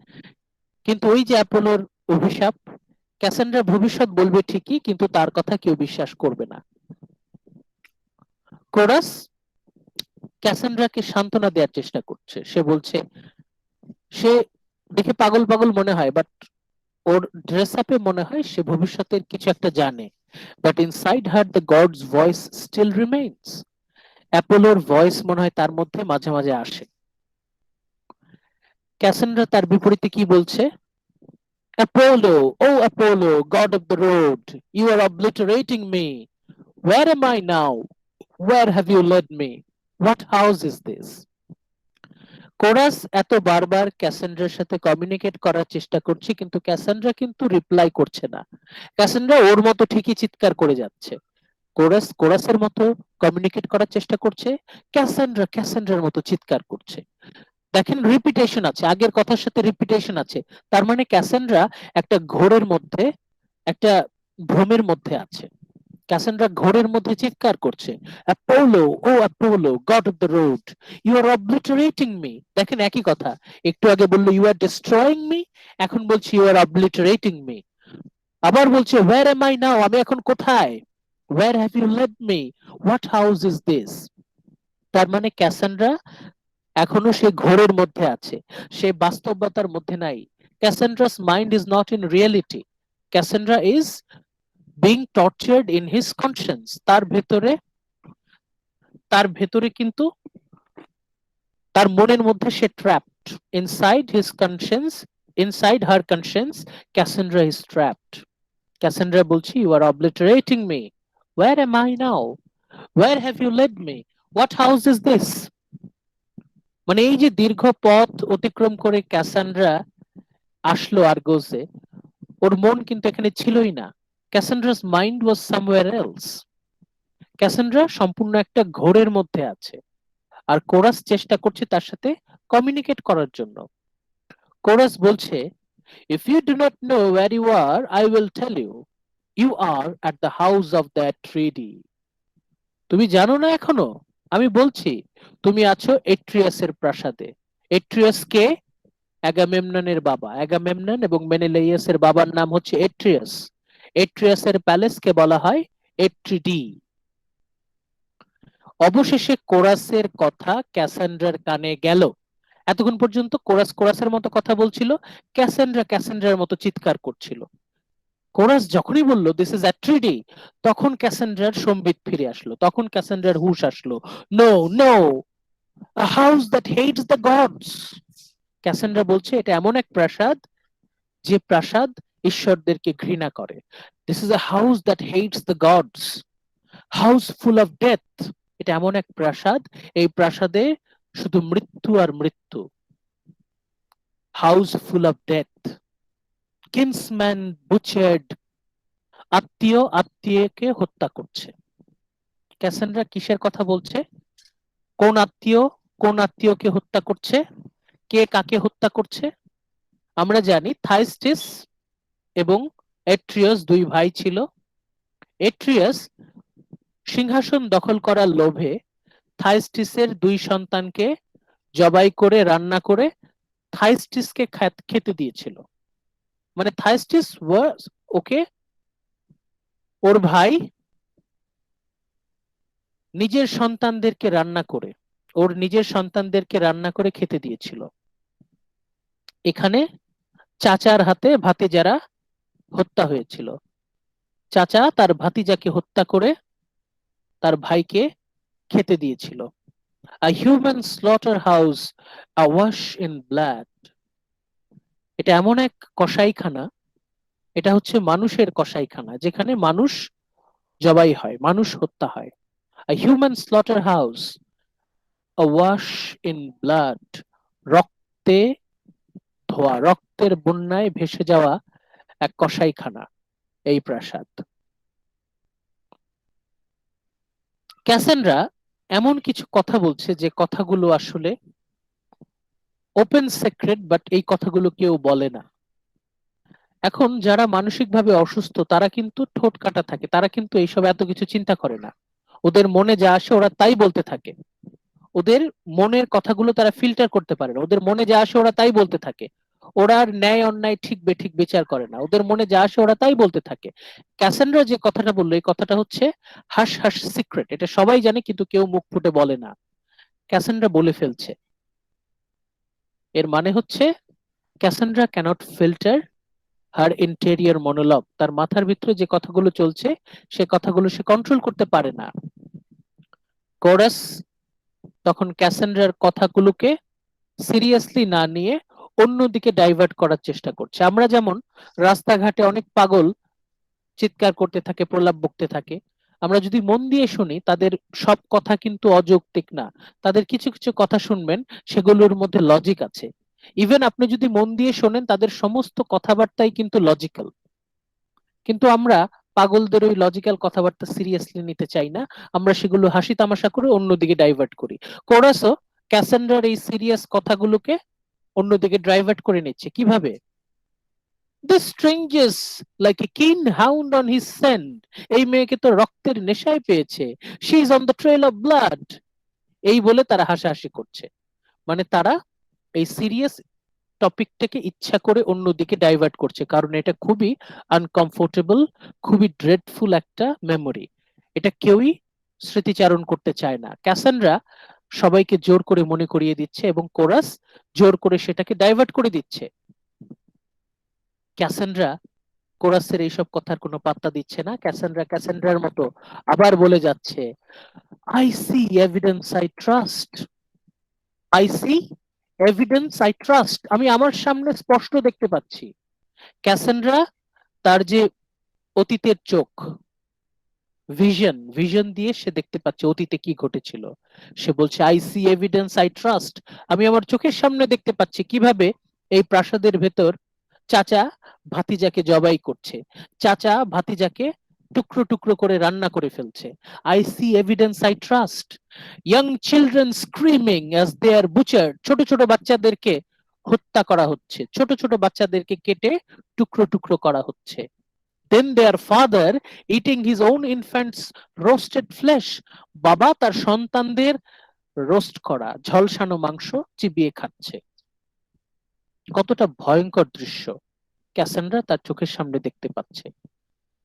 কিন্তু ওই যে অ্যাপোলোর অভিশাপ, ক্যাসান্ড্রা ভবিষ্যৎ বলবে ঠিকই কিন্তু তার কথা কেউ বিশ্বাস করবে না। কোরাস ক্যাসান্ড্রাকে সান্ত্বনা দেওয়ার চেষ্টা করছে। সে বলছে, সে দেখে পাগল পাগল মনে হয়, বাট ওর ড্রেস আপে মনে হয় সে ভবিষ্যতের কিছু একটা জানে। But inside her the god's voice still remains. অ্যাপোলোর ভয়েস মনে হয় তার মধ্যে মাঝে মাঝে আসে। ক্যাসান্ড্রা তার বিপরীতে কি বলছে, Apollo, oh Apollo, god of the road, you are obliterating me. Where am I now? Where have you led me? What house is this? Chorus এত বারবার ক্যাসেন্ড্রার সাথে কমিউনিকেট করার চেষ্টা করছে, কিন্তু ক্যাসেন্ড্রা কিন্তু রিপ্লাই করছে না। ক্যাসেন্ড্রা ওর মতো ঠিকই চিৎকার করে যাচ্ছে। কোরাস কোরাসের মতো কমিউনিকেট করার চেষ্টা করছে, ক্যাসেন্ড্রা ক্যাসেন্ড্রার মতো চিৎকার করছে। দেখেন রিপিটেশন আছে, আগের কথার সাথে রিপিটেশন আছে। তার মানে ক্যাসেন্ড্রা একটা ঘোরের মধ্যে, একটা ভ্রমের মধ্যে আছে। ক্যাসেন্ড্রা ঘোরের মধ্যে চিৎকার করছে, Apollo, oh Apollo, god of the road, you are obliterating me. দেখেন একই কথা, একটু আগে বললো ইউ আর ডিস্ট্রয়িং মি, এখন বলছি ইউ আর অবলিটারেটিং মি। আবার বলছে ওয়্যার এম আই নাও, আমি এখন কোথায়? Where have you led me? What house is this? তার মানে ক্যাসেন্ড্রা এখনো সে ঘোরের মধ্যে আছে, সে বাস্তবতার মধ্যে নাই। Cassandra's mind is not in reality, Cassandra is being tortured in his conscience। তার ভেতরে কিন্তু তার মনের মধ্যে সে trapped inside his conscience, inside her conscience Cassandra is trapped। ক্যাসেন্ড্রা বলছি you are obliterating me, where am I now, where have you led me, what house is this? মানে এই যে দীর্ঘ পথ অতিক্রম করে ক্যাসান্ড্রা আসলো আর্গোসে, ওর মন কিন্তু এখানে ছিলই না। ক্যাসান্ড্রাস মাইন্ড ওয়াজ সামওয়্যার এলস। ক্যাসান্ড্রা সম্পূর্ণ একটা ঘোরের মধ্যে আছে, আর কোরাস চেষ্টা করছে তার সাথে কমিউনিকেট করার জন্য। কোরাস বলছে if you do not know where you are, I will tell you, you are at the house of that Atreides. তুমি জানো না এখনো? আমি বলছি তুমি আছো এট্রিয়াসের প্রাসাদে। এট্রিয়াস কে? অ্যাগামেমননের বাবা। অ্যাগামেমনন এবং মেনেলাইয়াসের বাবার নাম হচ্ছে এট্রিয়াস। এট্রিয়াসের প্যালেসকে বলা হয় এট্রিডি। অবশেষে কোরাসের কথা ক্যাসান্ড্রার কানে গেল। এতক্ষণ পর্যন্ত কোরাস কোরাসের মতো কথা বলছিল, ক্যাসান্ড্রা ক্যাসান্ড্রার মতো চিৎকার করছিল। কোরাস যখনই বলল দিস ইজ অ্যাট্রিডি, তখন ক্যাসান্ড্রার সম্বিত ফিরে আসলো, তখন ক্যাসান্ড্রার হুঁশ আসলো। No no, a house that hates the gods. Cassandra বলছে এটা এমন এক প্রাসাদ যে প্রাসাদ ঈশ্বরদেরকে ঘৃণা করে। This is a house that hates the gods, house full of death. এটা এমন এক প্রাসাদ, এই প্রাসাদে শুধু মৃত্যু আর মৃত্যু। House full of death, kinsman butchered, আত্মীয় আত্মীয়কে হত্যা করছে। ক্যাসান্ড্রা কিসের কথা বলছে? কোন আত্মীয় কোন আত্মীয়কে হত্যা করছে? কে কাকে হত্যা করছে? আমরা জানি থাইস্টিস এবং এট্রিয়াস দুই ভাই ছিল। এট্রিয়াস সিংহাসন দখল করার লোভে থাইস্টিসের দুই সন্তানকে জবাই করে রান্না করে থাইস্টিসকে খেতে দিয়েছিল। মানে থাইস্টিস ওকে, ওর ভাই নিজের সন্তানদেরকে রান্না করে, ওর নিজের সন্তানদেরকে রান্না করে খেতে দিয়েছিল। এখানে চাচার হাতে ভাতিজারা হত্যা হয়েছিল। চাচা তার ভাতিজাকে হত্যা করে তার ভাইকে খেতে দিয়েছিল। A human slaughterhouse awash in blood। এটা এমন এক কসাইখানা, এটা হচ্ছে মানুষের কসাইখানা, যেখানে মানুষ জবাই হয়, মানুষ হত্যা হয়। A human slaughterhouse awash in blood, রক্তে ধোয়া, রক্তের বন্যায় ভেসে যাওয়া এক কসাইখানা এই প্রাসাদ। ক্যাসান্ড্রা এমন কিছু কথা বলছে যে কথাগুলো আসলে ওপেন সিক্রেট, বাট এই কথাগুলো কেউ বলে না। এখন যারা মানসিকভাবে অসুস্থ তারা কিন্তু ঠোঁট কাটা থাকে, তারা কিন্তু এইসব এত কিছু চিন্তা করে না। ওদের মনে যা আসে ওরা তাই বলতে থাকে, ওদের মনের কথাগুলো তারা ফিল্টার করতে পারে না, ওদের মনে যা আসে ওরা তাই বলতে থাকে। ওরা আর ন্যায় অন্যায় ঠিক বেঠিক বিচার করে না, ওদের মনে যা আসে ওরা তাই বলতে থাকে। ক্যাসান্ড্রা যে কথাটা বললো এই কথাটা হচ্ছে হাস হাস সিক্রেট, এটা সবাই জানে কিন্তু কেউ মুখ ফুটে বলে না। ক্যাসান্ড্রা বলে ফেলছে, এর মানে হচ্ছে ক্যাসান্ড্রা ক্যানট ফিল্টার হার ইন্টেরিয়র মনোলগ। তার মাথার ভিতরে যে কথাগুলো চলছে সে কথাগুলো সে কন্ট্রোল করতে পারে না। কোরাস তখন ক্যাসান্ড্রার কথাগুলোকে সিরিয়াসলি না নিয়ে অন্যদিকে ডাইভার্ট করার চেষ্টা করছে। আমরা যেমন রাস্তাঘাটে অনেক পাগল চিৎকার করতে থাকে, প্রলাপ বকতে থাকে, আমরা যদি মন দিয়ে শুনি তাদের সব কথা কিন্তু অযৌক্তিক না। তাদের কিছু কিছু কথা শুনবেন, সেগুলোর মধ্যে লজিক আছে। ইভেন আপনি যদি মন দিয়ে শোনেন, তাদের সমস্ত কথাবার্তাই কিন্তু লজিক্যাল। কিন্তু আমরা পাগলদের ওই লজিক্যাল কথাবার্তা সিরিয়াসলি নিতে চাই না, আমরা সেগুলো হাসি তামাশা করে অন্যদিকে ডাইভার্ট করি। কোরাসও ক্যাসান্ড্রার এই সিরিয়াস কথাগুলোকে অন্যদিকে ডাইভার্ট করে নিচ্ছে। কিভাবে? The strangers like a keen hound on his scent. এই মেয়েকে তো রক্তের নেশায় পেয়েছে। She is on the trail of blood. এই বলে তারা হাসাহাসি করছে। মানে তারা এই সিরিয়াস টপিকটাকে ইচ্ছা করে অন্যদিকে ডাইভার্ট করছে, কারণ এটা খুবই আনকমফোর্টেবল, খুবই ড্রেডফুল একটা মেমোরি। এটা কেউই স্মৃতিচারণ করতে চায় না। ক্যাসান্ড্রা সবাইকে জোর করে মনে করিয়ে দিচ্ছে এবং কোরাস জোর করে সেটাকে ডাইভার্ট করে দিচ্ছে। ক্যাসান্ড্রা কোরাসের এইসব কথার কোনো পাত্তা দিচ্ছে না। ক্যাসান্ড্রার মতো আবার বলে যাচ্ছে, I see evidence I trust, I see evidence I trust. আমি আমার সামনে স্পষ্ট দেখতে পাচ্ছি। ক্যাসান্ড্রা তার যে অতীতের চোখ, ভিশন দিয়ে সে দেখতে পাচ্ছে অতীতে কি ঘটেছিল। সে বলছে I see evidence I trust. আমি আমার চোখের সামনে দেখতে পাচ্ছি কিভাবে এই প্রাসাদের ভেতর চাচা ভাতিজাকে জবাই করছে, চাচা ভাতিজাকে টুকরো টুকরো করে রান্না করে ফেলছে। I see evidence I trust. Young children screaming as they are butchered. ছোট ছোট বাচ্চাদেরকে হত্যা করা হচ্ছে, ছোট ছোট বাচ্চাদেরকে কেটে টুকরো টুকরো করা হচ্ছে। Then their father eating his own infants roasted flesh. বাবা তার সন্তানদের রোস্ট করা ঝলসানো মাংস চিবিয়ে খাচ্ছে। কতটা ভয়ঙ্কর দৃশ্য ক্যাসান্ড্রা তার চোখের সামনে দেখতে পাচ্ছে।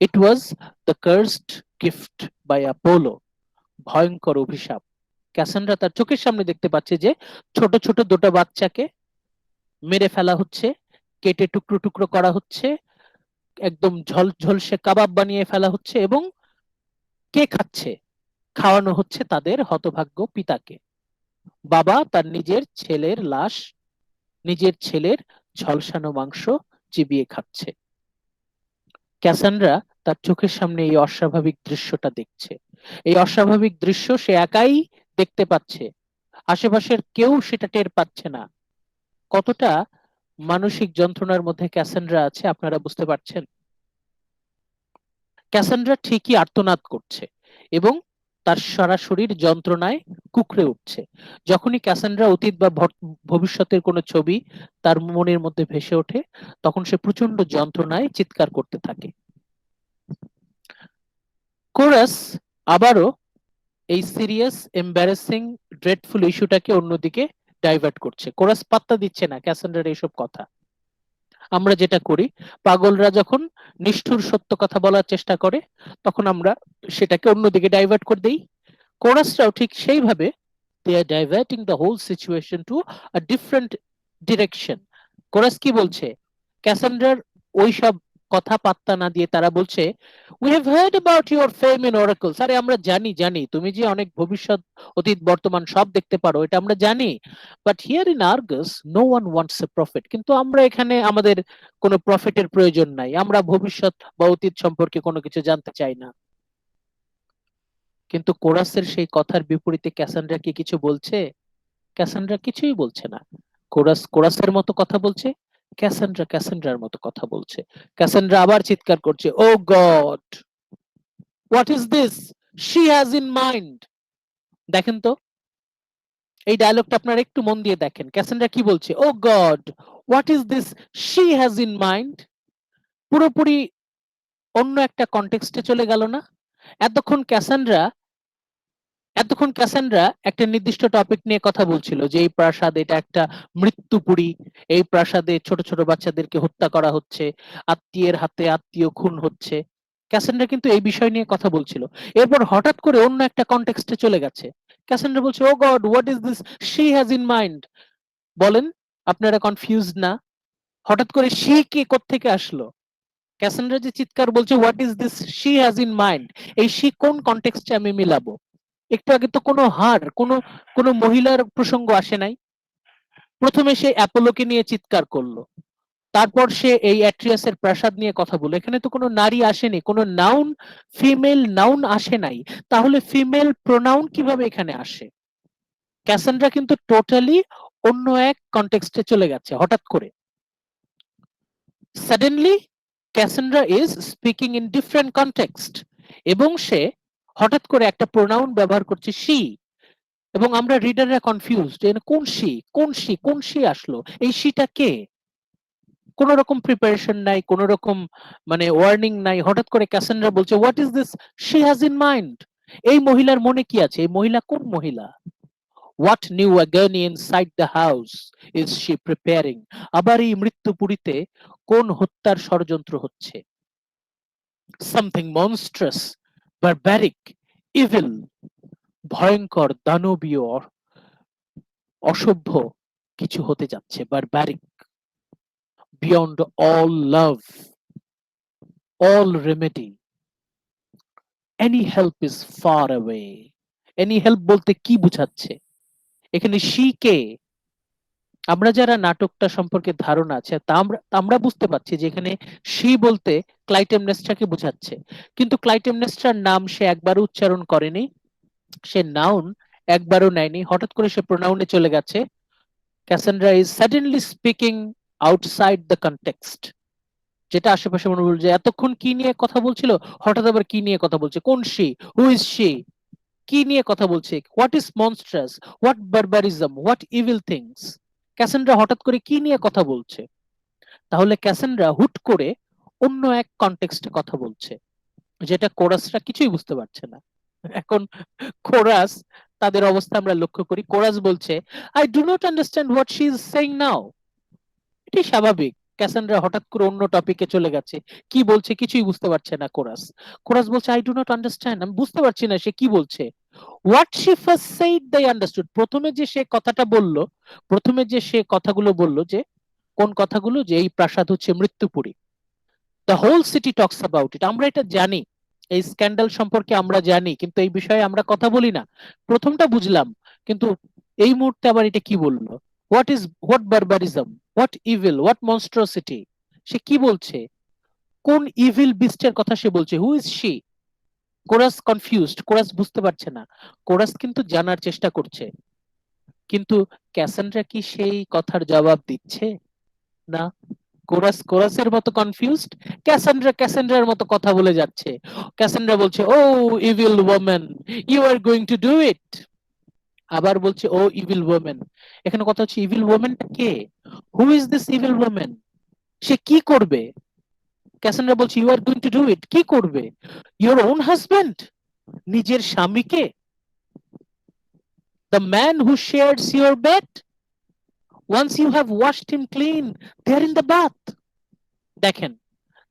It was the cursed gift by Apollo. ভয়ঙ্কর অভিশাপ। ক্যাসান্ড্রা তার চোখের সামনে দেখতে পাচ্ছে যে ছোট ছোট দুটো বাচ্চাকে মেরে ফেলা হচ্ছে, কেটে টুকরো টুকরো করা হচ্ছে, একদম ঝলঝলসে কাবাব বানিয়ে ফেলা হচ্ছে। এবং কে খাচ্ছে? খাওয়ানো হচ্ছে তাদের হতভাগ্য পিতাকে। বাবা তার নিজের ছেলের লাশ, নিজের ছেলের ঝলসানো মাংস চিবিয়ে খাচ্ছে। ক্যাসান্ড্রা তার চোখের সামনে এই অস্বাভাবিক দৃশ্যটা দেখছে। এই অস্বাভাবিক দৃশ্য সে একাই দেখতে পাচ্ছে, আশেপাশের কেউ সেটা টের পাচ্ছে না। কতটা মানসিক যন্ত্রণার মধ্যে ক্যাসান্ড্রা আছে আপনারা বুঝতে পারছেন? ক্যাসান্ড্রা ঠিকই আর্তনাদ করছে এবং তার সারা শরীর যন্ত্রণায় কুঁকড়ে উঠছে। যখনই ক্যাসান্ড্রা অতীত বা ভবিষ্যতের কোনো ছবি তার মনের মধ্যে ভেসে ওঠে, তখন সে প্রচন্ড যন্ত্রণায় চিৎকার করতে থাকে। কোরাস আবারও এই সিরিয়াস, এম্বারেসিং, ড্রেডফুল ইস্যুটাকে অন্যদিকে ডাইভার্ট করছে। কোরাস পাত্তা দিচ্ছে না ক্যাসান্ড্রার এইসব কথা। আমরা যেটা করি, পাগলরা যখন নিষ্ঠুর সত্য কথা বলার চেষ্টা করে, তখন আমরা সেটাকে অন্যদিকে ডাইভার্ট করে দেই। কোরাসরাও ঠিক সেইভাবে they are diverting the whole situation to a different direction. Chorus কি বলছে? ক্যাসান্ড্রার ওই সব কথা পাত্তা না দিয়ে তারা বলছে, we have heard about your fame in oracles. আরে আমরা জানি তুমি যে অনেক ভবিষ্যৎ, অতীত, বর্তমান সব দেখতে পারো, এটা আমরা জানি। But here in Argos no one wants a prophet. কিন্তু আমরা এখানে আমাদের কোনো প্রফেটের প্রয়োজন নাই, আমরা ভবিষ্যৎ বা অতীত সম্পর্কে কোনো কিছু জানতে চাই না। কিন্তু কোরাসের সেই কথার বিপরীতে ক্যাসান্ড্রা কি কিছু বলছে? ক্যাসান্ড্রা কিছুই বলছে না। কোরাসের মতো কথা বলছে, ক্যাসান্ড্রার মতো কথা বলছে। ক্যাসান্ড্রা আবার চিৎকার করছে, oh God, what is this she has in mind. দেখেন তো এই ডায়লগটা আপনারা একটু মন দিয়ে দেখেন। ক্যাসান্ড্রা কি বলছে? Oh God, what is this she has in mind. পুরোপুরি অন্য একটা কনটেক্সটে চলে গেল না? এতক্ষণ ক্যাসান্ড্রা একটা নির্দিষ্ট টপিক নিয়ে কথা বলছিল, যে এই প্রাসাদ এটা একটা মৃত্যুপুরী, এই প্রাসাদে ছোট ছোট বাচ্চাদেরকে হত্যা করা হচ্ছে, আত্মীয়ের হাতে আত্মীয় খুন হচ্ছে। ক্যাসান্ড্রা কিন্তু এই বিষয় নিয়ে কথা বলছিল। এরপর হঠাৎ করে অন্য একটা কনটেক্সটে চলে গেছে। ক্যাসান্ড্রা বলছে, oh God, what is this she has in mind. বলেন, আপনারা কনফিউজড না? হঠাৎ করে শি কে কোত্থেকে আসলো? ক্যাসান্ড্রা যে চিৎকার বলছে, what is this she has in mind, এই শি কোন কনটেক্সটে আমি মিলাবো? একটু আগে তো কোনো মহিলার প্রসঙ্গ আসে নাই। প্রথমে সে অ্যাপোলোকে নিয়ে চিৎকার করলো, তারপর সে এই অ্যাট্রিয়াসের প্রাসাদ নিয়ে কথা বললো। এখানে তো কোনো নারী আসেনি, কোনো নাউন, ফিমেল নাউন আসে নাই, তাহলে ফিমেল প্রোনাউন কিভাবে এখানে আসে? ক্যাসান্ড্রা কিন্তু টোটালি অন্য এক কনটেক্সটে চলে গেছে হঠাৎ করে। Suddenly Cassandra is speaking in different context, এবং সে হঠাৎ করে একটা প্রোনাউন ব্যবহার করছে শি, এবং আমরা রিডাররা কনফিউজড, কোন শি, কোন শি, কোন শি আসলো, এই শিটা কে? কোন রকম প্রিপারেশন নাই, কোন রকম মানে ওয়ার্নিং নাই, হঠাৎ করে ক্যাসান্ড্রা বলছে what is this she has in mind. এই মহিলার মনে কি আছে? এই মহিলা কোন মহিলা? What new agony inside the house is she preparing? আবার এই মৃত্যুপুরীতে কোন হত্যার ষড়যন্ত্র হচ্ছে? সামথিং মনস্ট্রাস, বারবারিক, ইভিল, ভয়ঙ্কর, দানবীয়, অসভ্য কিছু হতে যাচ্ছে, barbaric, beyond all love, all remedy, any help is far away. any help বলতে কি বোঝাচ্ছে এখানে? শি কে? আমরা যারা নাটকটা সম্পর্কে ধারণা আছে তা আমরা বুঝতে পারছি যে এখানে শি বলতে ক্লাইটেমনেস্ট্রাকে বোঝাচ্ছে, কিন্তু ক্লাইটেমনেস্ট্রার নাম সে একবারও উচ্চারণ করেনি, সে নাউন একবারও নেয়নি, হঠাৎ করে সে প্রোনাউনে চলে গেছে। Cassandra is suddenly speaking outside the context, যেটা আশেপাশে মনে হল যে এতক্ষণ কি নিয়ে কথা বলছিল, হঠাৎ আবার কি নিয়ে কথা বলছে, কোন শি, হু ইজ শি, কি নিয়ে কথা বলছে, what is monstrous, what barbarism, what evil things. Cassandra হঠাৎ করে কি নিয়ে কথা বলছে? তাহলে ক্যাসান্ড্রা হুট করে অন্য এক কনটেক্সটে কথা বলছে, যেটা কোরাসরা কিছুই বুঝতে পারছে না। এখন কোরাস, তাদের অবস্থা আমরা লক্ষ্য করি, কোরাস বলছে I do not understand what she is saying now. এটি স্বাভাবিক, ক্যাসান্ড্রা হঠাৎ করে অন্য টপিকে চলে গেছে, কি বলছে কিছুই বুঝতে পারছে না কোরাস। কোরাস বলছে আই ডু নট আন্ডারস্ট্যান্ড, আমি বুঝতে পারছি না সে কি বলছে। What she first said they understood, প্রথমে যে সে কথাটা বললো, প্রথমে যে সে কথাগুলো বললো, যে কোন কথাগুলো, যে এই প্রাসাদ হচ্ছে মৃত্যুপুরী, the whole city talks about it, আমরা এটা জানি, এই স্ক্যান্ডাল সম্পর্কে আমরা জানি, কিন্তু এই বিষয়ে আমরা কথা বলি না। প্রথমটা বুঝলাম, কিন্তু এই মুহূর্তে আবার এটা কি বললো? What barbarism, what evil, what মনস্ট্রোসিটি, সে কি বলছে? কোন ইভিল বিস্টের কথা সে বলছে? হু is she? Chorus confused, chorus বুঝতে পারছে না, কোরাস কিন্তু জানার চেষ্টা করছে, কিন্তু ক্যাসান্ড্রা কি সেই কথার জবাব দিচ্ছে? না, কোরাসের মতো কনফিউজড, ক্যাসান্ড্রার মতো কথা বলে যাচ্ছে। ক্যাসান্ড্রা বলছে oh evil woman, you are going to do it. আবার বলছে ও ইভিল ওম্যান। এখানে কথা হচ্ছে ইভিল ওম্যানটা কে? Who is this evil woman? সে কি করবে? ক্যাসান্ড্রা বলছে you are going to do it, কি করবে? ইওর ওন হাজব্যান্ড, নিজের স্বামীকে, the man who shares your bed, once you have washed him clean, there in the bath. দেখেন,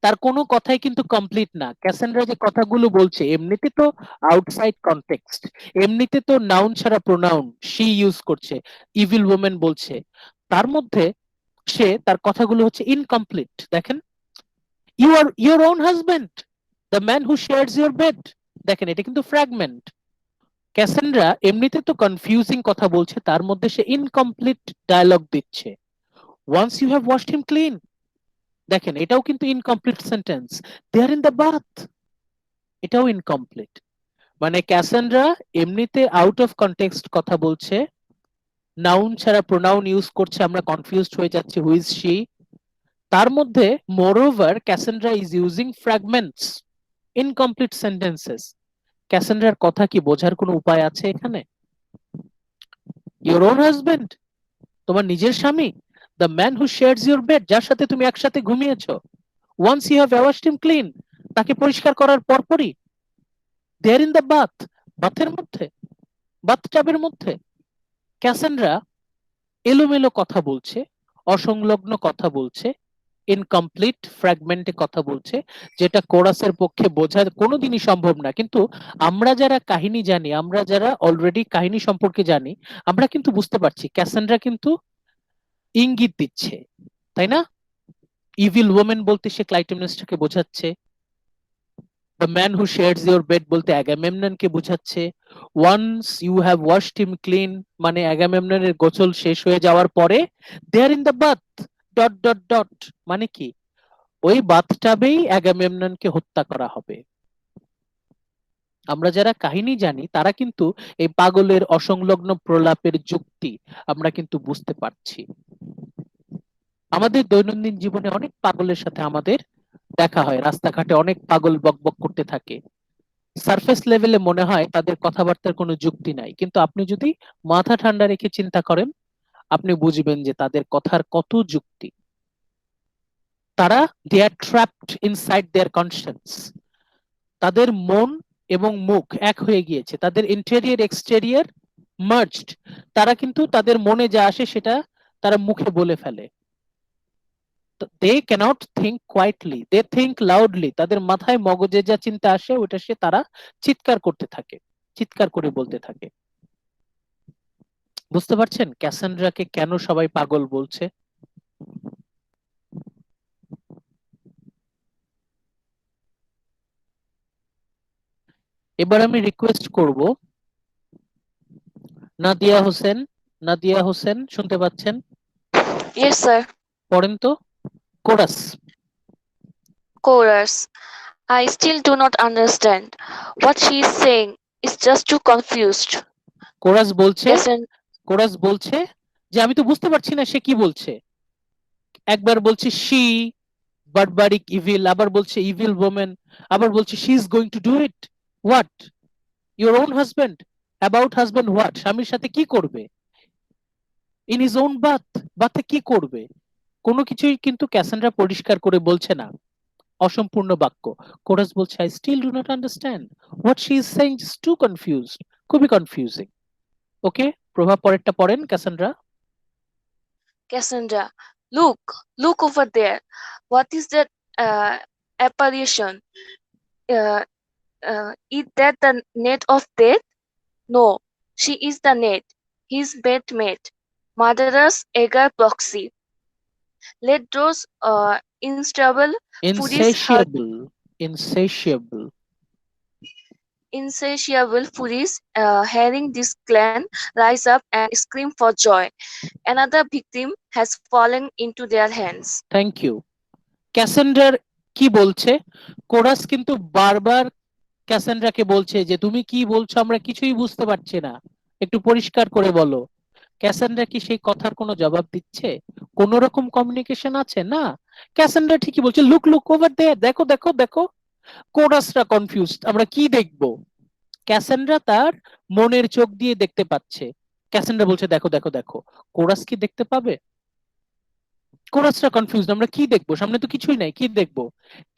তার কোনো কথাই কিন্তু কমপ্লিট না। ক্যাসান্ড্রা যে কথাগুলো বলছে এমনিতে তো আউটসাইড কনটেক্সট, এমনিতে তো নাউন ছাড়া প্রোনাউন শি ইউজ করছে, ইভিল ওমেন বলছে, তার মধ্যে সে তার কথাগুলো হচ্ছে ইনকমপ্লিট। দেখেন, you are your own husband, the man who shares your bed, দেখেন এটা কিন্তু ফ্র্যাগমেন্ট। ক্যাসান্ড্রা এমনিতে তো কনফিউজিং কথা বলছে, তার মধ্যে সে ইনকমপ্লিট ডায়লগ দিচ্ছে। Once you have washed him clean, দেখেন এটাও কিন্তু incomplete sentence. They are in the bath, এটাও ইনকমপ্লিট। মানে ক্যাসান্ড্রা এমনিতে আউট অফ কনটেক্সট কথা বলছে, নাউন ছাড়া প্রোনাউন ইউজ করছে, আমরা কনফিউজড হয়ে যাচ্ছি হু ইজ শি। তার মধ্যে moreover Cassandra is using fragments, incomplete sentences. ক্যাসান্ড্রার কথা কি বোঝার কোনো উপায় আছে এখানে? ইওর ওন হাজবেন্ড, তোমার নিজের স্বামী, the man who shares your bed, যার সাথে তুমি একসাথে ঘুমিয়েছো, once you have washed him clean, তাকে পরিষ্কার করার পরপরই, দেয়ার ইন দ্য বাথ, বাথের মধ্যে, বাথটাবের মধ্যে। ক্যাসান্ড্রা এলোমেলো কথা বলছে, অসংলগ্ন কথা বলছে, ইনকমপ্লিট ফ্র্যাগমেন্টে কথা বলছে, যেটা কোরাসের পক্ষে বোঝা কোনোদিনই সম্ভব না। কিন্তু আমরা যারা কাহিনী জানি, আমরা যারা অলরেডি কাহিনী সম্পর্কে জানি, আমরা কিন্তু বুঝতে পারছি ক্যাসান্ড্রা কিন্তু ইঙ্গিত দিচ্ছে, তাই না? ইভিল ওমেন বলতে সে ক্লাইটেমনেস্ট্রাকে বোঝাচ্ছে, the man who shares your bed বলতে অ্যাগামেমননকে বোঝাচ্ছে। Once you have washed him clean মানে অ্যাগামেমননের গোসল শেষ হয়ে যাওয়ার পরে they are in the bath dot dot dot মানে কি ওই বাথটাবেই অ্যাগামেমননকে হত্যা করা হবে। আমরা যারা কাহিনী জানি তারা কিন্তু এই পাগলের অসংলগ্ন প্রলাপের যুক্তি আমরা কিন্তু বুঝতে পারছি। আমাদের দৈনন্দিন জীবনে অনেক পাগলের সাথে আমাদের দেখা হয়, রাস্তাঘাটে অনেক পাগল বকবক করতে থাকে। সারফেস লেভেলে মনে হয় তাদের কথাবার্তার কোনো যুক্তি নাই, কিন্তু আপনি যদি মাথা ঠান্ডা রেখে চিন্তা করেন আপনি বুঝবেন যে তাদের কথার কত যুক্তি। তারা দে আর ট্র্যাপড ইনসাইড দেয়ার কনসিয়েন্স, তাদের মন এবং মুখ এক হয়ে গিয়েছে, তাদের ইন্টেরিয়র এক্সটেরিয়র মার্জড। তারা কিন্তু তাদের মনে যা আসে সেটা তারা মুখে বলে ফেলে। They can't think quietly, they think loudly. তাদের মাথায় মগজে যা চিন্তা আসে ওটা সে তারা চিৎকার করতে থাকে, চিৎকার করে বলতে থাকে। বুঝতে পারছেন ক্যাসান্ড্রাকে কেন সবাই পাগল বলছে? এবার আমি রিকোয়েস্ট করব নাদিয়া হোসেন, নাদিয়া হোসেন শুনতে পাচ্ছেন? Yes, sir. পড়েন তো chorus. Chorus. I still do not understand. What she is saying is just too confused. Chorus বলছে, Listen, কোরাস বলছে যে আমি তো বুঝতে পারছি না সে কি বলছে। একবার বলছে শি বারবারিক ইভিল, আবার বলছে ইভিল ওমেন, আবার বলছে she is going to do it. What? Your own husband? About husband what? স্বামীর সাথে কি করবে? ইন হিজ ওন বাথ, বাথে কি করবে? কোনো কিছুই কিন্তু ক্যাসান্ড্রা পরিষ্কার করে বলছে না, অসম্পূর্ণ বাক্য। কোরাস বলছে I still do not understand what she is saying, just too confused, খুবই কনফিউজিং। ওকে, প্রভাব পরেরটা পড়েন Cassandra. Cassandra, look over there. What is that apparition? Is that the net of death? No, she is the net, his bedmate, murderous eager proxy. Let those insatiable ইনসেশিয়েবল, ইনসেশিয়েবল। furies hearing this clan rise up and scream for joy. Another victim has fallen into their hands. Thank you. ক্যাসান্ড্রার কি বলছে? Chorus কিন্তু বারবার ক্যাসান্ড্রাকে বলছে যে তুমি কি বলছো আমরা কিছুই বুঝতে পারছি না, একটু পরিষ্কার করে বলো। ক্যাসান্ড্রা কি সেই কথার কোনো জবাব দিচ্ছে? কোন রকম কমিউনিকেশন আছে না। ক্যাসান্ড্রা ঠিকই বলছে লুক লুক ওভার দেয়ার, দেখো দেখো দেখো। কোরাসরা কনফিউজড, আমরা কি দেখবো? ক্যাসান্ড্রা তার মনের চোখ দিয়ে দেখতে পাচ্ছে। ক্যাসান্ড্রা বলছে দেখো দেখো দেখো। কোরাস কি দেখতে পাবে? কোরাসরা কনফিউজড, আমরা কি দেখবো? সামনে তো কিছুই নাই, কি দেখবো?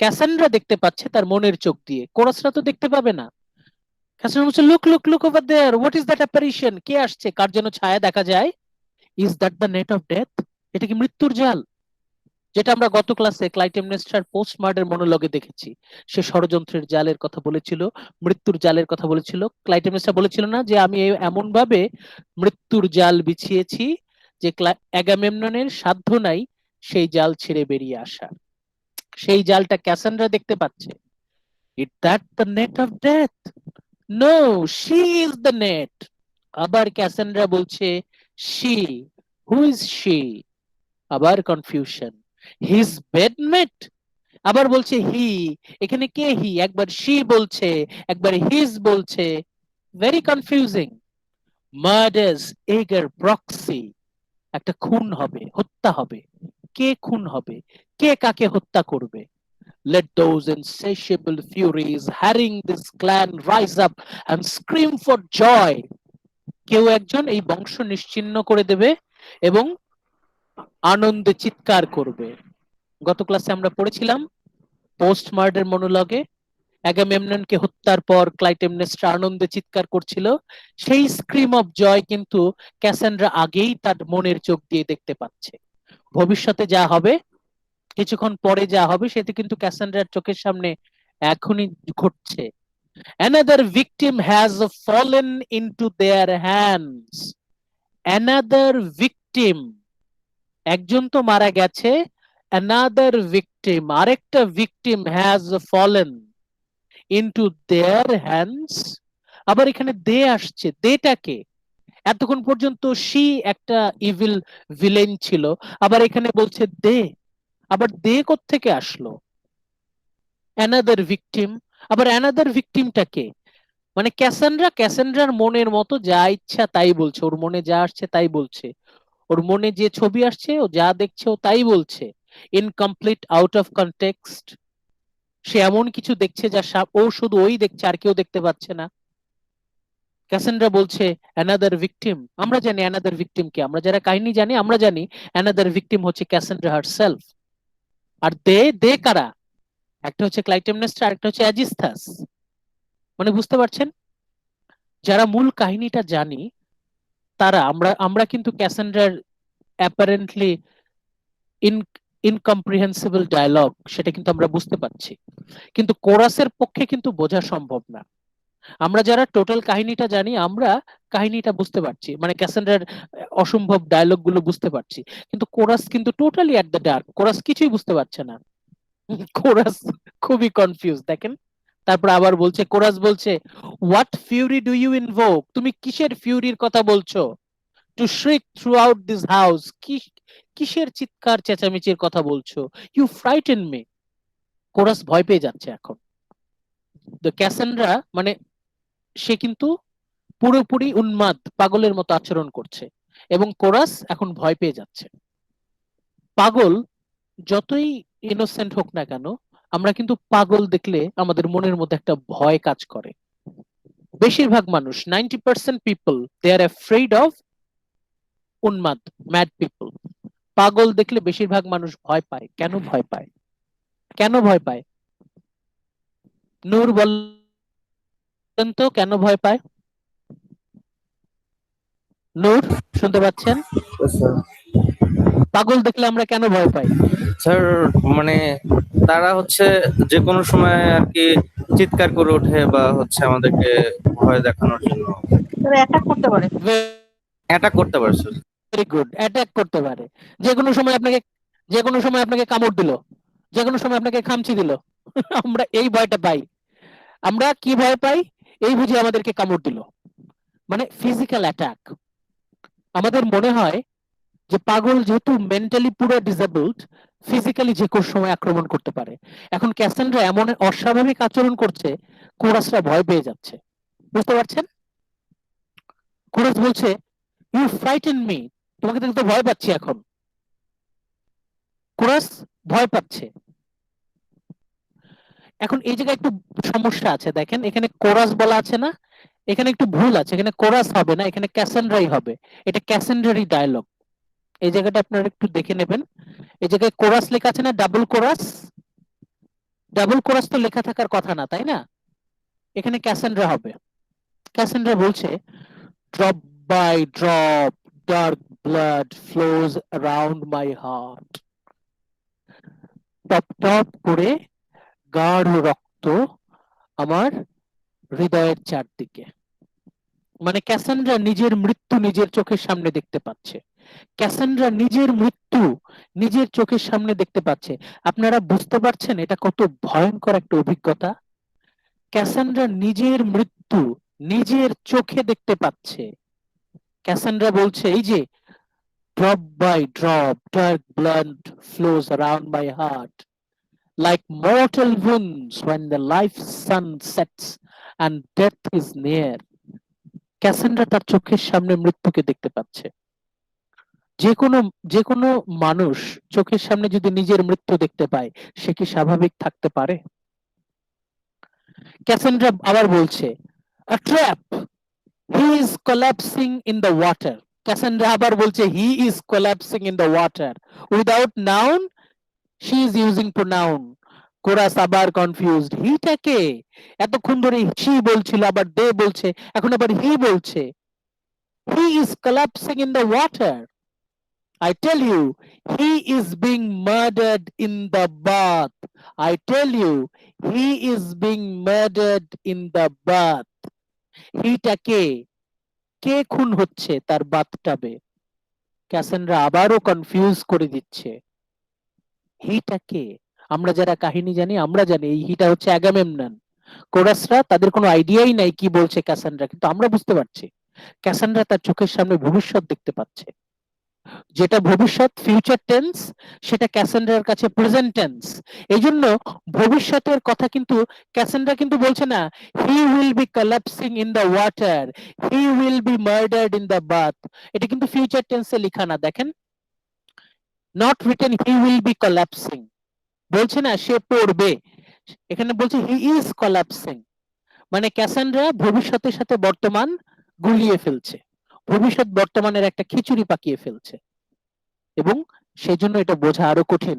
ক্যাসান্ড্রা দেখতে পাচ্ছে তার মনের চোখ দিয়ে, কোরাসরা তো দেখতে পাবে না। ক্যাসান্ড্রা বলছে look look look over there, what is that apparition? কে আসছে? কার যেন ছায়া দেখা যায়। Is that the net of death? এটা কি মৃত্যুর জাল? যেটা আমরা গত ক্লাসে ক্লাইটেমনেস্ট্রার পোস্ট মার্ডার মনোলগে দেখেছি। সে ষড়যন্ত্রের জালের কথা বলেছিল, মৃত্যুর জালের কথা বলেছিল। ক্লাইটেমনেস্ট্রা বলেছিল না যে আমি এমন ভাবে মৃত্যুর জাল বিছিয়েছি যে অ্যাগামেমননের সাধ্য নাই সেই জাল ছেড়ে বেরিয়ে আসা। সেই জালটা ক্যাসান্ড্রা দেখতে পাচ্ছে। Is that the net of death? No, she is the net. আবার ক্যাসান্ড্রা বলছে শি, হু ইজ শি? আবার কনফিউশন। হিজ বেডমেট, আবার বলছে হি। এখানে কে হি? একবার শি বলছে, একবার হিজ বলছে। Very confusing. মার্ডার্স এগার প্রক্সি, একটা খুন হবে, হত্যা হবে। কে খুন হবে? কে কাকে হত্যা করবে? Let those insatiable furies harrying this clan rise up and scream for joy. কেউ একজন এই বংশ নিশ্চিহ্ন করে দেবে এবং আনন্দে চিৎকার করবে। গত ক্লাসে আমরা পড়েছিলাম পোস্ট মার্ডার মনোলগে অ্যাগামেমননকে হত্যার পর ক্লাইটেমনেস্ট্রা আনন্দে চিৎকার করছিল। সেই স্ক্রিম অফ জয় কিন্তু ক্যাসান্ড্রা আগেই তার মনের চোখ দিয়ে দেখতে পাচ্ছে। ভবিষ্যতে যা হবে, কিছুক্ষণ পরে যা হবে, সেটা কিন্তু ক্যাসান্ড্রার চোখের সামনে এখনই ঘটছে। Another victim has fallen into their hands. Another victim, একজন তো মারা গেছে, another victim, আরেকটা victim has fallen into their hands। আবার এখানে দে আসছে, দেটাকে এতক্ষণ পর্যন্ত সি একটা ইভিল ভিলেন ছিল, আবার এখানে বলছে দে, আবার দে কোত্থেকে আসলো? Another victim. আবার অ্যানাদার ভিকটিমটাকে মানে ক্যাসান্ড্রা, ক্যাসান্ড্রার মনের মতো যা ইচ্ছা তাই বলছে, ওর মনে যা আসছে তাই বলছে, ওর মনে যে ছবি আসছে ও যা দেখছে ও তাই বলছে। ইনকমপ্লিট, আউট অফ কনটেক্সট, সে এমন কিছু দেখছে যা ও শুধু ওই দেখছে আর কেউ দেখতে পাচ্ছে না। ক্যাসান্ড্রা বলছে অ্যানাদার ভিকটিম। আমরা জানি অ্যানাদার ভিকটিম কে, আমরা যারা কাহিনী জানি আমরা জানি অ্যানাদার ভিকটিম হচ্ছে ক্যাসান্ড্রা হারসেলফ। আর দে, দে কারা? একটা হচ্ছে ক্লাইটেমনেস্ট্রা, আরেকটা হচ্ছে অ্যাজিস্থাস। মানে বুঝতে পারছেন, যারা মূল কাহিনীটা জানি তারা, আমরা আমরা কিন্তু ক্যাসান্ড্রার অ্যাপারেন্টলি ইনকম্প্রিহেন্সিবল ডায়লগ সেটা কিন্তু আমরা বুঝতে পারছি, কিন্তু কোরাসের পক্ষে কিন্তু বোঝা সম্ভব না। আমরা যারা টোটাল কাহিনীটা জানি আমরা কাহিনীটা বুঝতে পারছি, মানে ক্যাসান্ড্রার অসম্ভব ডায়লগ গুলো বুঝতে পারছি, কিন্তু কোরাস কিন্তু totally at the dark, chorus কিছুই বুঝতে পারছে না। কোরাস খুবই কনফিউজ দেখেন। তারপর আবার বলছে, কোরাস বলছে what fury do you invoke, তুমি কিসের ফিউরির কথা বলছো? To shriek throughout this house, কিসের চিৎকার চেঁচামেচির কথা বলছো? You frighten me. কোরাস ভয় পেয়ে যাচ্ছে এখন। তো ক্যাসান্ড্রা মানে সে কিন্তু পুরোপুরি উন্মাদ, পাগলের মতো আচরণ করছে, এবং কোরাস এখন ভয় পেয়ে যাচ্ছে। পাগল যতই ইনোসেন্ট হোক না কেন, আমরা কিন্তু পাগল দেখলে আমাদের মনের মধ্যে একটা ভয় কাজ করে। বেশিরভাগ মানুষ, 90% people, they are afraid of উন্মাদ, ম্যাড পিপল। পাগল দেখলে বেশিরভাগ মানুষ ভয় পায়। কেন ভয় পায়? কেন ভয় পায়? নূর বলেন তো কেন ভয় পায়? নূর, শুনতে পাচ্ছেন? পাগল দেখলে আমরা কেন ভয় পাই? স্যার মানে তারা হচ্ছে যে কোনো সময় আর কি চিৎকার করে ওঠে বা হচ্ছে আমাদেরকে ভয় দেখানোর জন্য অ্যাটাক করতে পারে। অ্যাটাক করতে পারে স্যার। ভেরি গুড, অ্যাটাক করতে পারে। যে কোনো সময় আপনাকে, যে কোনো সময় আপনাকে কামড় দিল, যে কোনো সময় আপনাকে খামচি দিল, আমরা এই ভয়টা পাই। আমরা কি ভয় পাই? এই বুঝি আমাদেরকে কামড় দিল, মানে ফিজিক্যাল অ্যাটাক। আমাদের মনে হয় যে পাগল যেহেতু মেন্টালি পুরো ডিসেবলড, ফিজিক্যালি যে কোনো সময় আক্রমণ করতে পারে। এখন ক্যাসান্ড্রা এমন অস্বাভাবিক আচরণ করছে, কোরাসরা ভয় পেয়ে যাচ্ছে। বুঝতে পারছেন? কোরাস বলছে ইউ ফ্রাইটেন মি, তোমাকে দেখে তো ভয় পাচ্ছি এখন। কোরাস ভয় পাচ্ছে। এখন এই জায়গায় একটু সমস্যা আছে, দেখেন এখানে কোরাস বলা আছে না, এখানে একটু ভুল আছে, এখানে কোরাস হবে না, এখানে ক্যাসান্ড্রাই হবে। এটা ক্যাসান্ড্রারই ডায়লগ। এই জায়গাটা আপনারা একটু দেখে নেবেন। এই জায়গায় কোরাস লেখা আছে না, ডাবল কোরাস। ডাবল কোরাস তো লেখা থাকার কথা না, তাই না? এখানে ক্যাসান্ড্রা হবে। ক্যাসান্ড্রা বলছে drop by drop dark blood flows around my heart. টপ টপ করে গাঢ় রক্ত আমার হৃদয়ের চারদিকে। মানে ক্যাসান্ড্রা নিজের মৃত্যু নিজের চোখের সামনে দেখতে পাচ্ছে। ক্যাসান্ড্রা নিজের মৃত্যু নিজের চোখের সামনে দেখতে পাচ্ছে। আপনারা বুঝতে পারছেন এটা কত ভয়ঙ্কর একটা অভিজ্ঞতা? ক্যাসান্ড্রা নিজের মৃত্যু নিজের চোখে দেখতে পাচ্ছে। ক্যাসান্ড্রা বলছে এই যে drop by drop dark blood flows around my heart like mortal wounds when the life sun sets and death is near। ক্যাসান্ড্রা তার চোখের সামনে মৃত্যুকে দেখতে পাচ্ছে। যে কোনো মানুষ চোখের সামনে যদি নিজের মৃত্যু দেখতে পায়, সে কি স্বাভাবিক থাকতে পারে? ক্যাসান্ড্রা আবার বলছে a trap, he is collapsing in the water। ক্যাসান্ড্রা আবার বলছে he is collapsing in the water without noun, she is using pronoun। Chorus আবার কনফিউজড, হিটা কে? এতক্ষণ ধরে she বলছিল, আবার দে বলছে, এখন আবার he বলছে। he is collapsing in the water, I tell you he is being murdered in the bath। I tell you he is being murdered in the bath। হিটা কে? কে খুন হচ্ছে তার বাথটাবে? ক্যাসান্ড্রা আবারও কনফিউজ করে দিচ্ছে, হিটা কে? আমরা যারা কাহিনী জানি আমরা জানি এই হিটা হচ্ছে অ্যাগামেমনন। কোরাসরা তাদের কোনো আইডিয়াই নাই কি বলছে ক্যাসান্ড্রা, কিন্তু আমরা বুঝতে পারছি ক্যাসান্ড্রা তার চোখের সামনে ভবিষ্যৎ দেখতে পাচ্ছে, যেটা ভবিষ্যৎ ফিউচার টেন্স, সেটা ক্যাসান্ড্রার কাছে প্রেজেন্ট টেন্স। এই জন্য ভবিষ্যতের কথা কিন্তু ক্যাসান্ড্রা কিন্তু বলছে না he will be collapsing in the water, he will be murdered in the bath, এটা কিন্তু ফিউচার টেন্সে লেখা না, দেখেন not written he will be collapsing, বলছে না সে পড়বে, এখানে বলছে হি ইজ কলাপসিং। মানে ক্যাসান্ড্রা ভবিষ্যতের সাথে বর্তমান গুলিয়ে ফেলছে, ভবিষ্যৎ বর্তমানের একটা খিচুড়ি পাকিয়ে ফেলছে, এবং সেই জন্য এটা বোঝা আরো কঠিন।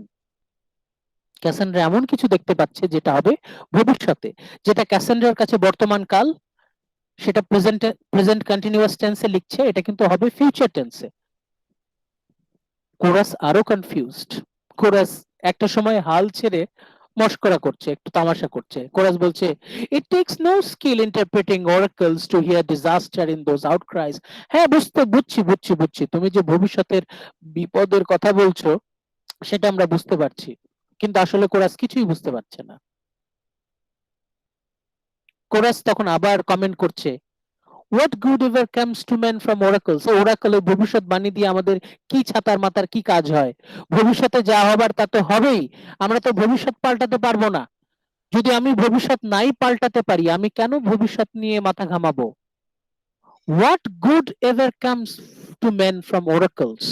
ক্যাসান্ড্রা এমন কিছু দেখতে পাচ্ছে যেটা হবে ভবিষ্যতে, যেটা ক্যাসান্ড্রার কাছে বর্তমান কাল, সেটা প্রেজেন্ট কন্টিনিউয়াস টেন্সে লিখছে, এটা কিন্তু হবে ফিউচার টেন্সে। কোরাস আরো কনফিউজড, কোরাস একটা সময় হাল ছেড়ে মস্করা করছে, একটু তামাশা করছে। কোরাস বলছে it takes no skill interpreting oracles to hear disaster in those outcries. হ্যাঁ বুঝছি তুমি যে ভবিষ্যতের বিপদের কথা বলছো সেটা আমরা বুঝতে পারছি, কিন্তু আসলে কোরাস কিছুই বুঝতে পারছে না। কোরাস তখন আবার কমেন্ট করছে what good ever comes to man from oracles, ওরাকলের ভবিষ্যৎবাণী দিয়ে আমাদের কি ছাতার মাথার কি কাজ হয়, ভবিষ্যতে যা হবার তা তো হবেই, আমরা তো ভবিষ্যৎ পাল্টাতে পারবো না, যদি আমি ভবিষ্যৎ নাই পাল্টাতে পারি আমি কেন ভবিষ্যৎ নিয়ে মাথা ঘামাবো। What good ever comes to man from oracles,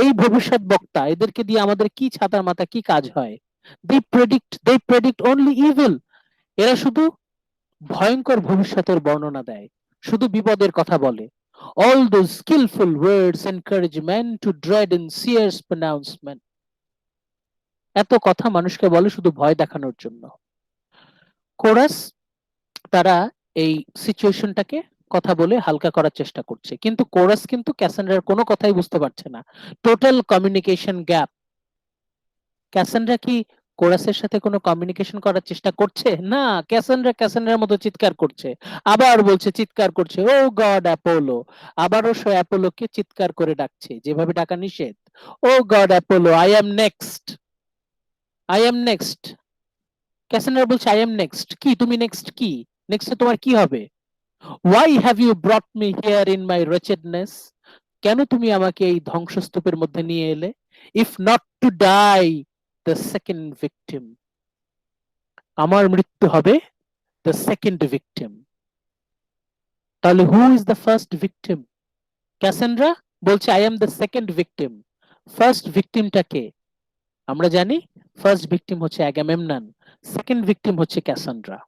এই ভবিষ্যৎ বক্তা এদেরকে দিয়ে আমাদের কি ছাতার মাথা কি কাজ হয়। they predict only evil, এরা শুধু ভয়ঙ্কর ভবিষ্যতের বর্ণনা দেয়, শুধু বিপদের কথা বলে। all those skillful words encourage men to dread and fierce pronouncement, এত কথা মানুষকে বলে শুধু ভয় দেখানোর জন্য। কোরাস তারা এই সিচুয়েশনটাকে কথা বলে হালকা করার চেষ্টা করছে, কিন্তু কোরাস কিন্তু ক্যাসান্ড্রার কোনো কথাই বুঝতে পারছে না, টোটাল কমিউনিকেশন গ্যাপ। ক্যাসান্ড্রা কি কোরাসের সাথে কোনো কমিউনিকেশন করার চেষ্টা করছে না, ক্যাসান্ড্রার মতো চিৎকার করছে, আবার বলছে চিৎকার করছে ও গড অ্যাপোলো, আবারও সে অ্যাপোলোকে চিৎকার করে ডাকছে, যেভাবে ডাকা নিষেধ। Oh God Apollo, I am next, I am next. Cassandra বলছে আই এম নেক্সট, কি তুমি নেক্সট, কি নেক্সটে তোমার কি হবে। Why have you brought me here in my wretchedness, কেন তুমি আমাকে এই ধ্বংসস্তূপের মধ্যে নিয়ে এলে, if not to die the second victim, আমার মৃত্যু হবে the second victim। তাহলে who is the first victim? ক্যাসান্ড্রা বলছে I am the second victim, first ভিকটিমটা কে? আমরা জানি ফার্স্ট ভিকটিম হচ্ছে অ্যাগামেমনন, সেকেন্ড ভিকটিম হচ্ছে ক্যাসান্ড্রা।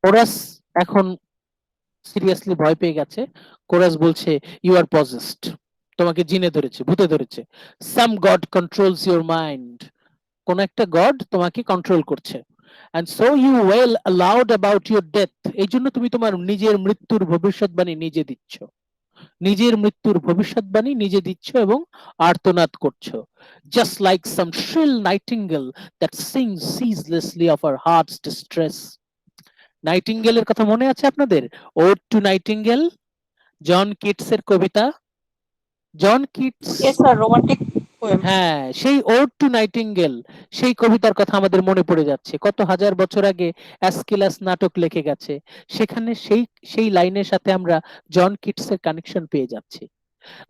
কোরাস এখন সিরিয়াসলি ভয় পেয়ে গেছে। কোরাস বলছে ইউ আর পজেসড, তোমাকে জিনে ধরেছে, ভূতে ধরেছে। সাম গড কন্ট্রোলস ইউর মাইন্ড, কোন একটা গড তোমাকে কন্ট্রোল করছে। and so you wail aloud about your death, এই জন্য তুমি তোমার নিজের মৃত্যুর ভবিষ্যৎবাণী নিজে দিচ্ছ, নিজের মৃত্যুর ভবিষ্যৎবাণী নিজে দিচ্ছ এবং আর্তনাদ করছো। just like some shrill nightingale that sings ceaselessly of her heart's distress, নাইটিঙ্গেলের কথা মনে আছে আপনাদের? Ode to nightingale, John Keats এর কবিতা। John Keats, romantic poem. হ্যাঁ, সেই ওড টু নাইটিঙ্গেল, সেই কবিতার কথা আমাদের মনে পড়ে যাচ্ছে। কত হাজার বছর আগে অ্যাস্কিলাস নাটক লিখে গেছে, সেখানে সেই লাইনের সাথে আমরা জন কিটস এর কানেকশন পেয়ে যাচ্ছি।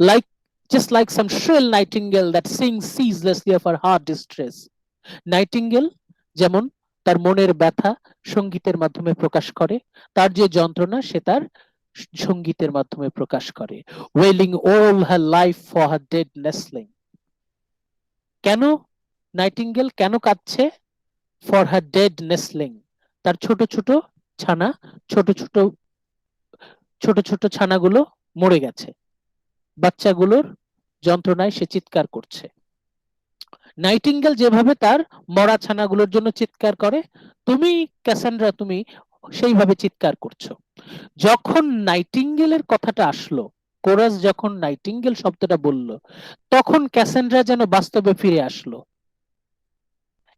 Like just like some shrill nightingale that sings ceaselessly of her heart distress, nightingale যেমন তার মনের ব্যথা সঙ্গীতের মাধ্যমে প্রকাশ করে, তার যে যন্ত্রণা সে তার সঙ্গীতের মাধ্যমে প্রকাশ করে। wailing all her life for her dead nestling, কেন নাইটিঙ্গেল কেন কাঁদছে? for her dead nestling, তার ছোট ছোট ছানা, ছোট ছোট ছানাগুলো মরে গেছে, বাচ্চাগুলোর যন্ত্রণায় সে চিৎকার করছে। নাইটিঙ্গেল যেভাবে তার মরা ছানাগুলোর জন্য চিৎকার করে, তুমি ক্যাসান্ড্রা তুমি সেইভাবে চিৎকার করছো। যখন নাইটিঙ্গেলের কথাটা আসলো, কোরাস যখন নাইটিঙ্গেল শব্দটা বলল, তখন ক্যাসান্ড্রা যেন বাস্তবে ফিরে আসলো।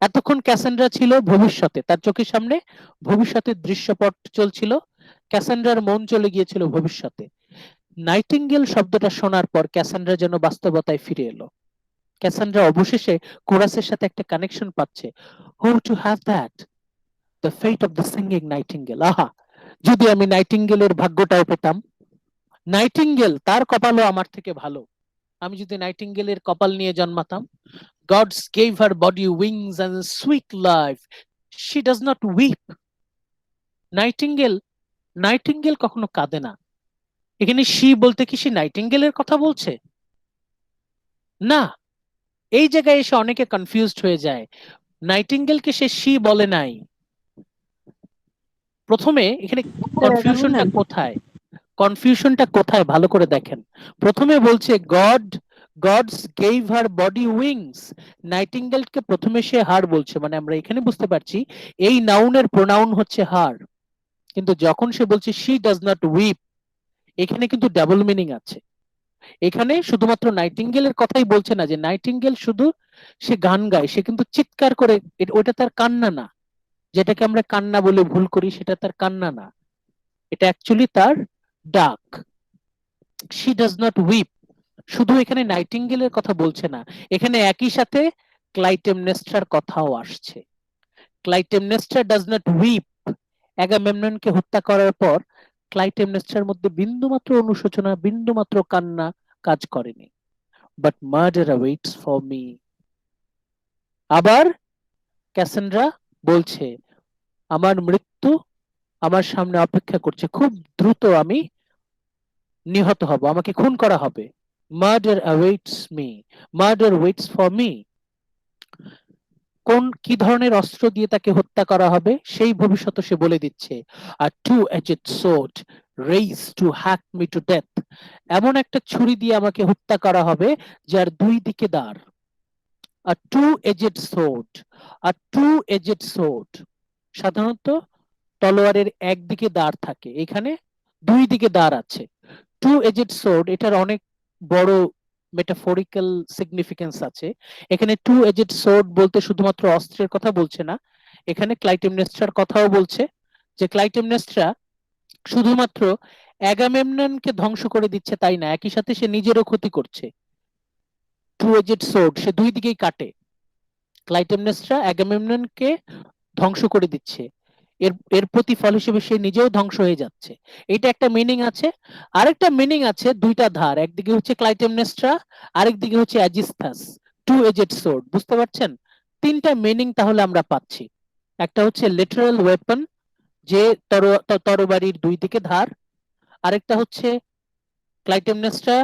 এতক্ষণ ক্যাসান্ড্রা ছিল ভবিষ্যতে, তার চোখের সামনে ভবিষ্যতের দৃশ্যপট চলছিল, ক্যাসান্ড্রার মন চলে গিয়েছিল ভবিষ্যতে। নাইটিঙ্গেল শব্দটা শোনার পর ক্যাসান্ড্রা যেন বাস্তবতায় ফিরে এলো। ক্যাসান্ড্রা অবশেষে কোরাসের সাথে একটা কানেকশন পাচ্ছে। Oh to have that, the fate of the singing nightingale. আহা, যদি আমি নাইটিঙ্গেলের ভাগ্যটাও পেতাম। নাইটিঙ্গেল তার কপালও আমার থেকে ভালো। আমি যদি নাইটিঙ্গেলের কপাল নিয়ে জন্মাতাম। Gods gave her body wings and a sweet life. She does not weep. Nightingale nightingale কখনো কাঁদে না। এখানে শি বলতে কি সে নাইটিঙ্গেলের কথা বলছে? না, এই জায়গায় এসে অনেকে কনফিউজড হয়ে যায়। নাইটিঙ্গেলকে সে শি বলে নাই। প্রথমে এখানে কনফিউশনটা কোথায়? কনফিউশনটা কোথায় ভালো করে দেখেন। প্রথমে বলছে gods gave her body wings. নাইটিঙ্গেলকে প্রথমে সে হার বলছে, মানে আমরা এখানে বুঝতে পারছি এই নাউনের প্রোনাউন হচ্ছে হার। কিন্তু যখন সে বলছে শি ডাজ নট উইপ, এখানে কিন্তু ডাবল মিনিং আছে। এখানে শুধুমাত্র নাইটিঙ্গেলের কথাই বলছে না যে নাইটিঙ্গেল শুধু সে গান গায়, সে কিন্তু চিৎকার করে, ওটা তার কান্না না। যেটাকে আমরা কান্না বলে ভুল করি সেটা তার কান্না না, এটা অ্যাকচুয়ালি তার ডাক। শি ডাজ নট উইপ, শুধু এখানে নাইটিঙ্গেলের কথা বলছে না, এখানে একই সাথে ক্লাইটেমনেস্ট্রার কথাও আসছে। Clytemnestra does not weep. অ্যাগামেমননকে হত্যা করার পর ক্লাইটেমনেস্ট্রার মধ্যে বিন্দুমাত্র অনুশোচনা, বিন্দুমাত্র কান্না কাজ করেনি। But murder awaits for me. আবার ক্যাসান্ড্রা বলছে আমার মৃত্যু আমার সামনে অপেক্ষা করছে, খুব দ্রুত আমি নিহত হব, আমাকে খুন করা হবে। Murder awaits me, murder waits for me. কোন কি ধরনের অস্ত্র দিয়ে তাকে হত্যা করা হবে সেই ভবিষ্যৎ সে বলে দিচ্ছে। আর two edged sword raise to hack me to death. এমন একটা ছুরি দিয়ে আমাকে হত্যা করা হবে যার দুই দিকে দাঁড়। আর টু এজেড সোর্ড, আর টু এজেড সোর্ড সাধারণত তলোয়ারের একদিকে দাঁড় থাকে, এখানে দুই দিকে দাঁড় আছে। টু এজেড সোর্ড, এটার অনেক বড় মেটাফরিক্যাল সিগনিফিকেন্স আছে। এখানে টু এজেড সোর্ড বলতে শুধুমাত্র অস্ত্রের কথা বলছে না, এখানে ক্লাইটেমনেস্ট্রার কথাও বলছে, যে ক্লাইটেমনেস্ট্রা শুধুমাত্র অ্যাগামেমননকে ধ্বংস করে দিচ্ছে তাই না, একই সাথে সে নিজেরও ক্ষতি করছে। টু এজেড সোর্ড, সে দুই দিকেই কাটে। ক্লাইটেমনেস্ট্রা অ্যাগামেমননকে ধ্বংস করে দিচ্ছে, এর এর প্রতিফল হিসেবে সে নিজেও ধ্বংস হয়ে যাচ্ছে। এটা একটা মিনিং আছে। আরেকটা মিনিং আছে, দুইটা ধার, একদিকে হচ্ছে ক্লাইটেমনেস্ট্রা, আরেকদিকে হচ্ছে অ্যাজিস্থাস। টু এজেড সোর্ড, বুঝতে পারছেন? তিনটা মিনিং তাহলে আমরা পাচ্ছি। একটা হচ্ছে লিটারাল ওয়েপন, যে তরবারির দুই দিকে ধার। আরেকটা হচ্ছে ক্লাইটেমনেস্ট্রা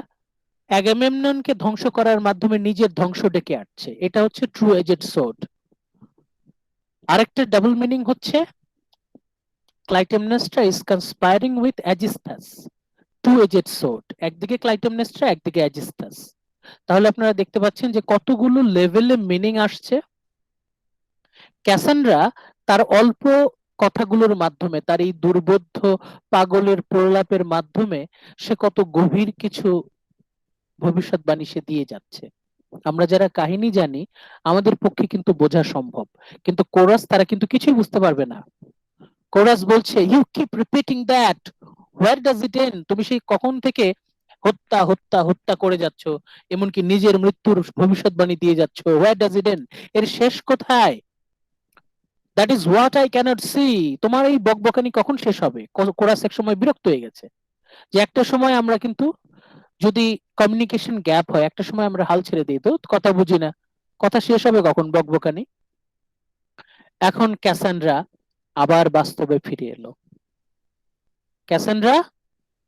অ্যাগামেমননকে ধ্বংস করার মাধ্যমে নিজের ধ্বংস ডেকে আনছে, এটা হচ্ছে ট্রু এজেড সোর্ড। আরেকটা ডাবল মিনিং হচ্ছে Clytemnestra is conspiring with Aegisthus. Two edged sword, একদিকে ক্লাইটেমনেস্ট্রা, একদিকে অ্যাজিস্থাস। তাহলে আপনারা দেখতে পাচ্ছেন যে কতগুলো লেভেলে মিনিং আসছে। ক্যাসান্ড্রা তার অল্প কথাগুলোর মাধ্যমে, তার এই দুর্বোধ্য পাগলের প্রলাপের মাধ্যমে সে কত গভীর কিছু ভবিষ্যৎবাণী সে দিয়ে যাচ্ছে। আমরা যারা কাহিনী জানি আমাদের পক্ষে কিন্তু বোঝা সম্ভব, কিন্তু কোরাস তারা কিন্তু কিছুই বুঝতে পারবে না। কোরাস বলছে you keep repeating that, where does it end? তুমি সেই কখন থেকে হত্যা হত্যা হত্যা করে যাচ্ছ, এমনকি নিজের মৃত্যুর ভবিষ্যৎবাণী দিয়ে যাচ্ছ, হোয়ার ডাজ ইট এন্ড? এর শেষ কোথায়? That is what I can't see. তোমার এই বকবকানি কখন শেষ হবে? কোরাস এক সময় বিরক্ত হয়ে গেছে যে একটা সময় আমরা কিন্তু যদি কমিউনিকেশন গ্যাপ হয়, একটা সময় আমরা হাল ছেড়ে দিই, তো কথা বুঝি না, কথা শেষ হবে কখন বকবকানি? এখন ক্যাসান্ড্রা আবার বাস্তবে ফিরে এলো। ক্যাসান্ড্রা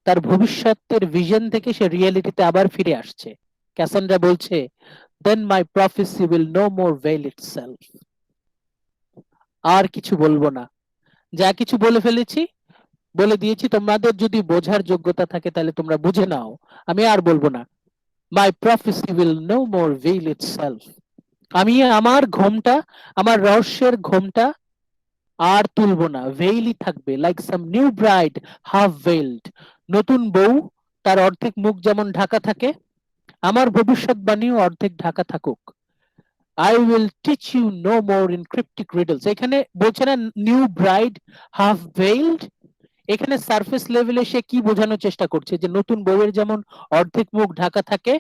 তার ভবিষ্যতের ভিশন থেকে সে রিয়েলিটিতে আবার ফিরে আসছে। ক্যাসান্ড্রা বলছে then my prophecy will no more veil itself. আর কিছু বলবো না, যা কিছু বলে ফেলেছি বলে দিয়েছি, তোমাদের যদি বোঝার যোগ্যতা থাকে তাহলে তোমরা বুঝে নাও, আমি আর বলবো না। My prophecy will no more veil itself. আমি আমার ঘোমটা, আমার রহস্যের ঘোমটা আর তুলবো না, ভেইলই থাকবে। Like some new bride half veiled, নতুন বউ তার অর্ধেক মুখ যেমন ঢাকা থাকে, আমার ভবিষ্যৎবাণীও অর্ধেক ঢাকা থাকুক। I will teach you no more in cryptic riddles. এখানে বলছে না নিউ ব্রাইড হাফ ভেইলড, এখানে সারফেস লেভেলে সে কি বোঝানোর চেষ্টা করছে যে নতুন বউয়ের যেমন অর্ধেক মুখ ঢাকা থাকে,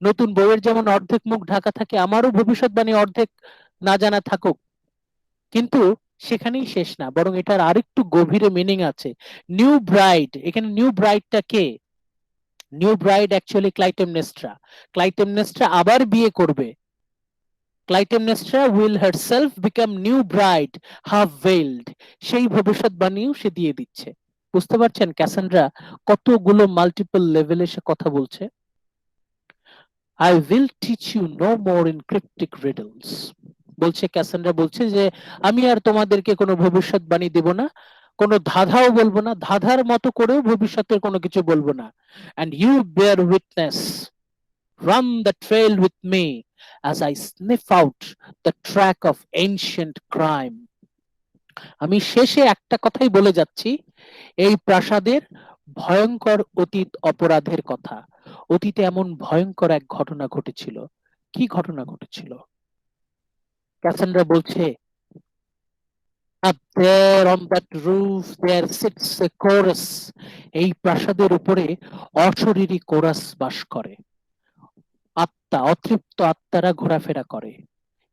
নতুন বউয়ের যেমন অর্ধেক মুখ ঢাকা থাকে, আমারও ভবিষ্যৎবাণী অর্ধেক না জানা থাকুক, কিন্তু সেখানেই শেষ না, বরং এটার আরেকটু গভীরে মিনিং আছে। নিউ ব্রাইড, এখানে নিউ ব্রাইডটা কে? New bride actually Clytemnestra. Clytemnestra আবার বিয়ে করবে। Clytemnestra will herself become new bride half veiled, সেই ভবিষ্যৎবাণীও সে দিয়ে দিচ্ছে। বুঝতে পারছেন ক্যাসান্ড্রা কতগুলো মাল্টিপল লেভেলে সে কথা বলছে। I will teach you no more in cryptic riddles, বলছে ক্যাসান্ড্রা, বলছে যে আমি আর তোমাদেরকে কোনো ভবিষ্যৎবাণী দেব না, কোনো ধাঁধাও বলবো না, ধাঁধার মতো করেও ভবিষ্যতের কোনো কিছু বলবো না। And you bear witness, run the trail with me as I sniff out the track of ancient crime. আমি শেষে একটা কথাই বলে যাচ্ছি, এই প্রাসাদের ভয়ঙ্কর অতীত অপরাধের কথা। অতীতে এমন ভয়ঙ্কর এক ঘটনা ঘটেছিল। কি ঘটনা ঘটেছিল? ক্যাসান্ড্রা বলছে, up there on that roof there sits a chorus, এই প্রাসাদের উপরে অশরীরী কোরাস বাস করে, আত্মা, অতৃপ্ত আত্মারা ঘোরাফেরা করে।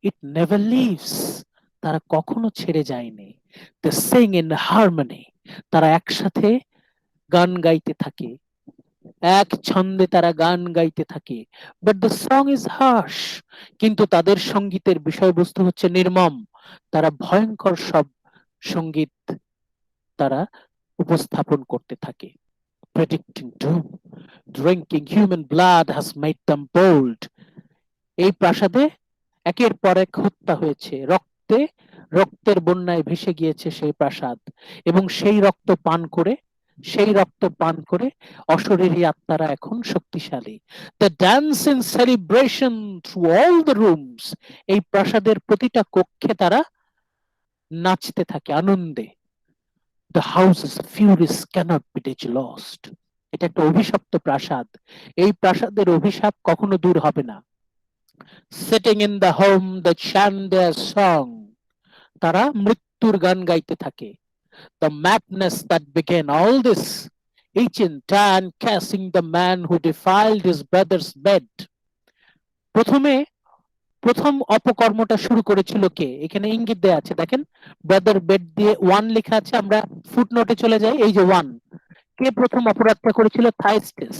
It never leaves, তারা কখনো ছেড়ে যায়নি। They sing in harmony, তারা একসাথে গান গাইতে থাকে, এক ছন্দে তারা গান গাইতে থাকে। But the song is harsh, কিন্তু তাদের সঙ্গীতের বিষয়বস্তু হচ্ছে নির্মম। তারা ভয়ঙ্কর সব সঙ্গীত তারা উপস্থাপন করতে থাকে। Predicting doom, drinking human blood has made them bold. এই প্রাসাদে একের পর এক হত্যা হয়েছে, রক্তের বন্যায় ভেসে গিয়েছে সেই প্রাসাদ, এবং সেই রক্ত পান করে অশরীরী আত্মারা এখন শক্তিশালী। The dance in celebration through all the rooms, এই প্রাসাদের প্রতিটা কক্ষে তারা নাচতে থাকে আনন্দে। The house's furies cannot be dislodged, এটা একটা অভিশপ্ত প্রাসাদ, এই প্রাসাদের অভিশাপ কখনো দূর হবে না। Sitting in the home they chant their song, তারা মৃত্যুর গান গাইতে থাকে। The madness that began all this, each in turn cursing the man who defiled his brother's bed. প্রথম অপকর্মটা শুরু করেছিল কে? এখানে ইঙ্গিত দেয়া আছে, দেখেন, ব্রাদার বেড দিয়ে 1 লেখা আছে, আমরা ফুটনোটে চলে যাই, এই যে 1, কে প্রথম অপরাধটা করেছিল? থাইস্টেস,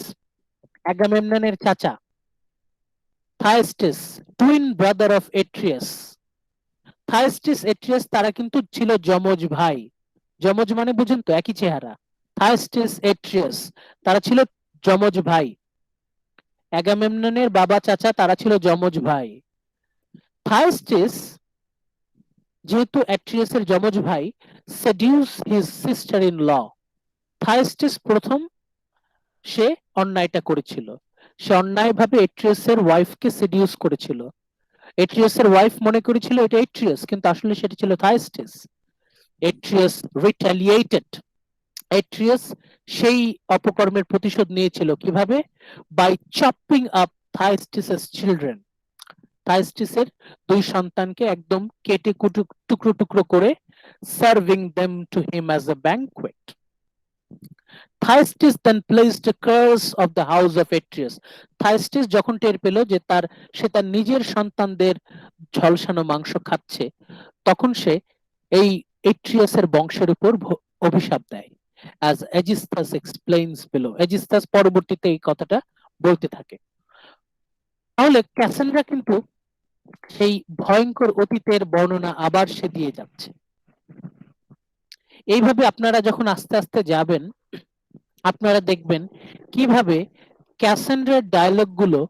অ্যাগামেমননের চাচা। থাইস্টেস, টুইন ব্রাদার অফ এট্রিয়াস। থাইস্টেস, এট্রিয়াস তারা কিন্তু ছিল যমজ ভাই। যমজ মানে বুঝেন তো, একই চেহারা। থাইস্টেস, এট্রিয়াস তারা ছিল যমজ ভাই। অ্যাগামেমননের বাবা চাচা তারা ছিল যমজ ভাই। থাইস্টেস যেহেতু অ্যাট্রিয়াসের যমজ ভাই, seduce his sister in law. Thyestes প্রথম সে অন্যায়টা করেছিল, সে অন্যায়ভাবে এট্রিয়াসের ওয়াইফকে সেডিউস করেছিল। এট্রিয়াসের ওয়াইফ মনে করেছিল এটা এট্রিয়াস, কিন্তু আসলে সেটা ছিল থাইস্টেস। এট্রিয়াস রিটালিয়েটেড, এট্রিয়াস সেই অপকর্মের প্রতিশোধ নিয়েছিল কিভাবে? বাই চপিং আপ থাইস্টিসের চিলড্রেন, থাইস্টিসের 2 সন্তানকে একদম কেটে টুকরো টুকরো করে, serving them to him as a banquet. Thyestes then placed a curse of the house of Atreus. থাইস্টিস যখন টের পেল যে সে তার নিজের সন্তানদের ঝলসানো মাংস খাচ্ছে, তখন সে এই এট্রিয়াসের বংশের উপর অভিশাপ দেয়। As Aegisthus explains below, এজিস্থাস পরবর্তীতে এই কথাটা বলতে থাকে। তাহলে ক্যাসান্ড্রা কিন্তু সেই ভয়ঙ্কর অতীতের বর্ণনা আবার সে দিয়ে যাচ্ছে। এইভাবে আপনারা যখন আস্তে আস্তে যাবেন, আপনারা দেখবেন কিভাবে ক্যাসান্ড্রার ডায়লগ গুলো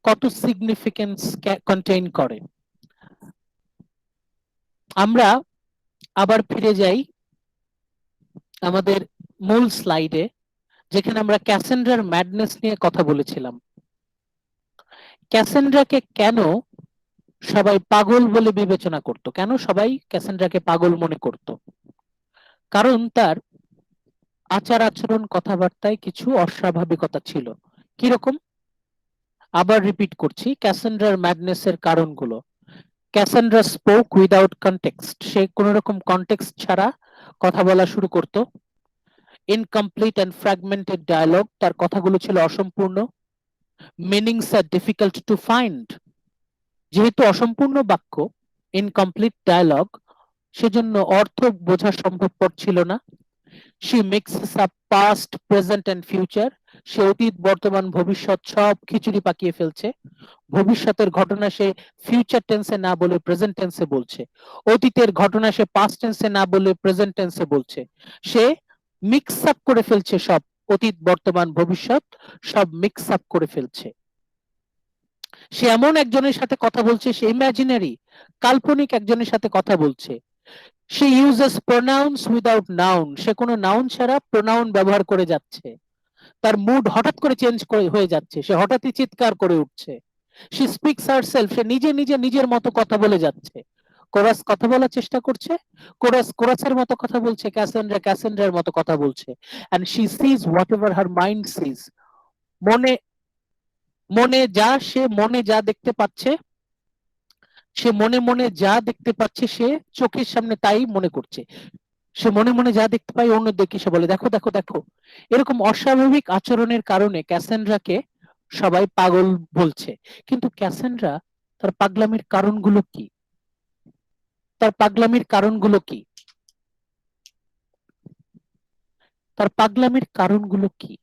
কত সিগনিফিকেন্স কন্টেইন করে। আমরা আবার ফিরে যাই আমাদের মূল স্লাইডে, যেখানে আমরা ক্যাসান্ড্রার ম্যাডনেস নিয়ে কথা বলেছিলাম। ক্যাসান্ড্রাকে কেন সবাই পাগল বলে বিবেচনা করত, কেন সবাই ক্যাসান্ড্রাকে পাগল মনে করত? কারণ তার আচার আচরণ, কথাবার্তায় কিছু অস্বাভাবিকতা ছিল। কিরকম? আবার রিপিট করছি, ক্যাসান্ড্রার ম্যাডনেসের কারণগুলো। ক্যাসান্ড্রা স্পোক উইদাউট কনটেক্সট, সে কোন রকম কনটেক্সট ছাড়া কথা বলা শুরু করত। ইনকমপ্লিট এন্ড ফ্র্যাগমেন্টেড ডায়ালগ, তার কথাগুলো ছিল অসম্পূর্ণ। Meanings are difficult to find. যেহেতু অসম্পূর্ণ বাক্য, ইনকমপ্লিট ডায়ালগ, সেজন্য অর্থ বোঝা সম্ভবপর ছিল না। She mixes up past, present and future. সে অতীত, বর্তমান, ভবিষ্যৎ সব খিচুড়ি পাকিয়ে ফেলছে। ভবিষ্যতের ঘটনা সে ফিউচার টেন্সে না বলে প্রেজেন্ট টেন্সে বলছে। অতীতের ঘটনা সে পাস্ট টেন্সে না বলে প্রেজেন্ট টেন্সে বলছে। সে মিক্স আপ করে ফেলছে সব, অতীত, বর্তমান, ভবিষ্যৎ সব মিক্স আপ করে ফেলছে। সে এমন একজনের সাথে কথা বলছে, সে ইমাজিনারি, কাল্পনিক একজনের সাথে কথা বলছে। She uses pronouns without noun. সে কোনো নাউন ছাড়া প্রোনাউন ব্যবহার করে যাচ্ছে। তার মুড হঠাৎ করে চেঞ্জ হয়ে যাচ্ছে, সে হঠাৎই চিৎকার করে উঠছে। She speaks herself. সে নিজে নিজে নিজের মতো কথা বলে যাচ্ছে। কোরাস কথা বলার চেষ্টা করছে, কোরাস কোরাসের মতো কথা বলছে, ক্যাসেন্ড্রা ক্যাসেন্ড্রার মতো কথা বলছে। And she sees whatever her mind sees. মনে মনে যা সে মনে যা দেখতে পাচ্ছে, সে মনে মনে যা দেখতে পাচ্ছে সে চোখের সামনে তাই মনে করছে। সে মনে মনে যা দেখতে পায় অন্য দেখে সে বলে দেখো দেখো দেখো। এরকম অস্বাভাবিক আচরণের কারণে ক্যাসেন্ড্রাকে সবাই পাগল বলছে। কিন্তু ক্যাসেন্ড্রা তার পাগলামির কারণগুলো কি? তার পাগলামির কারণগুলো কি? তার পাগলামির কারণগুলো কি?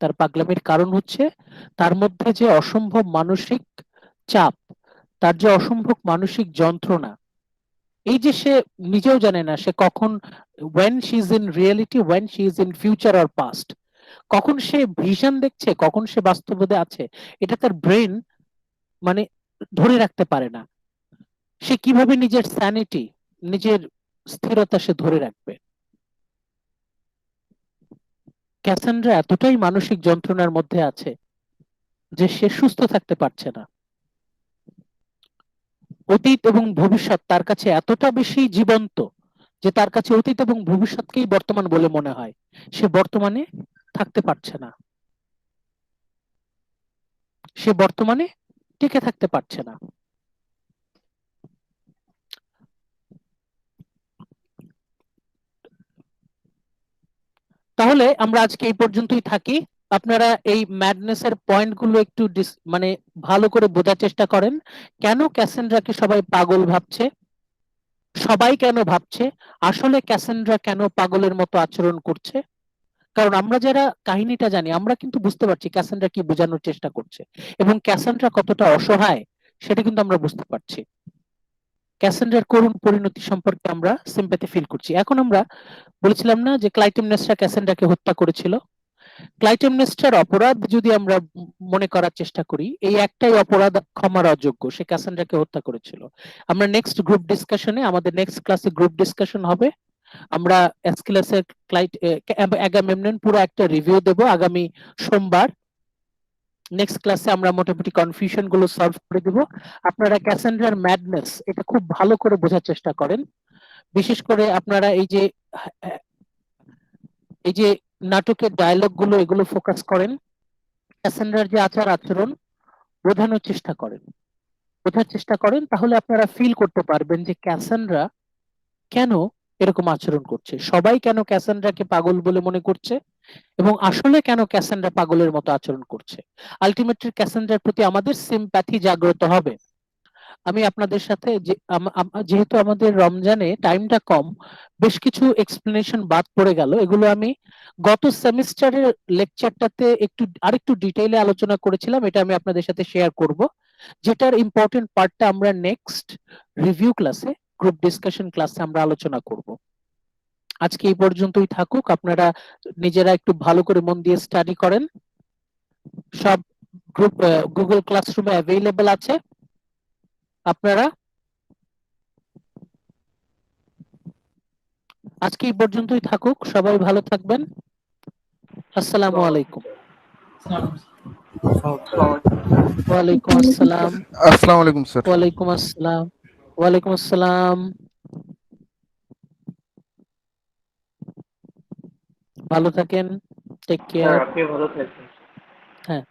তার পাগলামির কারণ হচ্ছে তার মধ্যে যে অসম্ভব মানসিক চাপ, তার যে অসম্ভব মানসিক যন্ত্রণা, এই যে সে নিজেও জানে না সে কখন, when she is in reality, when she is in future or past, কখন সে ভিশন দেখছে, কখন সে বাস্তবতা আছে, এটা তার ব্রেন মানে ধরে রাখতে পারে না। সে কিভাবে নিজের স্যানিটি, নিজের স্থিরতা সে ধরে রাখবে? ক্যাসান্ড্রা এতটাই মানসিক যন্ত্রণার মধ্যে আছে যে সে সুস্থ থাকতে পারছে না। অতীত এবং ভবিষ্যৎ তার কাছে এতটা বেশি জীবন্ত যে তার কাছে অতীত এবং ভবিষ্যৎকেই বর্তমান বলে মনে হয়। সে বর্তমানে থাকতে পারছে না, সে বর্তমানে টিকে থাকতে পারছে না। তাহলে আমরা আজকে এই পর্যন্তই থাকি। আপনারা এই ম্যাডনেসের পয়েন্টগুলো একটু মানে ভালো করে বোঝার চেষ্টা করেন। কেন ক্যাসেন্ড্রাকে সবাই পাগল ভাবছে, সবাই কেন ভাবছে, আসলে ক্যাসেন্ড্রা কেন পাগলের মতো আচরণ করছে? কারণ আমরা যারা কাহিনীটা জানি আমরা কিন্তু বুঝতে পারছি ক্যাসেন্ড্রা কি বোঝানোর চেষ্টা করছে, এবং ক্যাসেন্ড্রা কতটা অসহায় সেটা কিন্তু আমরা বুঝতে পারছি। ক্যাসেন্ড্রার করুণ পরিণতি সম্পর্কে আমরা সিম্প্যাথি ফিল করছি। এখন আমরা বলেছিলাম না যে ক্লাইটেমনেস্ট্রা ক্যাসেন্ড্রাকে হত্যা করেছিল। ক্লাইটেমনেস্ট্রার অপরাধ যদি আমরা মনে করার চেষ্টা করি, এই একটাই অপরাধ ক্ষমার অযোগ্য, সে ক্যাসেন্ড্রাকে হত্যা করেছিল। আমরা নেক্সট গ্রুপ ডিসকাশনে, আমাদের নেক্সট ক্লাসে গ্রুপ ডিসকাশন হবে। আমরা এসকিলাসের অ্যাগামেমনন পুরো একটা রিভিউ দেব আগামী সোমবার। নেক্সট ক্লাসে আমরা মোটামুটি কনফিউশন গুলো সলভ করে দেব। আপনারা ক্যাসেন্ড্রার ম্যাডনেস এটা খুব ভালো করে বোঝার চেষ্টা করেন। বিশেষ করে আপনারা এই যে নাটকের ডায়লগ গুলো এগুলো ফোকাস করেন, ক্যাসেন্ড্রার যে আচার আচরণ বোঝানোর চেষ্টা করেন, বোঝার চেষ্টা করেন। তাহলে আপনারা ফিল করতে পারবেন যে ক্যাসেন্ড্রা কেন এরকম আচরণ করছে, সবাই কেন ক্যাসেন্ড্রাকে পাগল বলে মনে করছে, এবং আসলে কেন ক্যাসেন্ড্রা পাগলের মতো আচরণ করছে। আলটিমেটলি ক্যাসেন্ড্রার প্রতি আমাদের সিম্প্যাথি জাগ্রত হবে। আমি আপনাদের সাথে যেহেতু আমাদের রমজানে টাইমটা কম, বেশ কিছু এক্সপ্লেনেশন বাদ পড়ে গেল, এগুলো আমি গত সেমিস্টারের লেকচারটাতে আরেকটু ডিটেইলে আলোচনা করেছিলাম, এটা আমি আপনাদের সাথে শেয়ার করব। যেটার ইম্পর্টেন্ট পার্টটা আমরা নেক্সট রিভিউ ক্লাসে, গ্রুপ ডিসকাশন ক্লাসে আমরা আলোচনা করব। আজকে এই পর্যন্তই থাকুক, আপনারা নিজেরা একটু ভালো করে মন দিয়ে স্টাডি করেন। সব গ্রুপ গুগল ক্লাসরুমে অ্যাভেইলেবল আছে। আপনারা আজকে এই পর্যন্তই থাকুক, সবাই ভালো থাকবেন। আসসালামু আলাইকুম। ওয়ালাইকুম আসসালাম। আসসালামু আলাইকুম স্যার। ওয়ালাইকুম আসসালাম। ওয়ালাইকুম আসসালাম। ভালো থাকেন, টেক কেয়ার। আপনি ভালো থাকবেন। হ্যাঁ।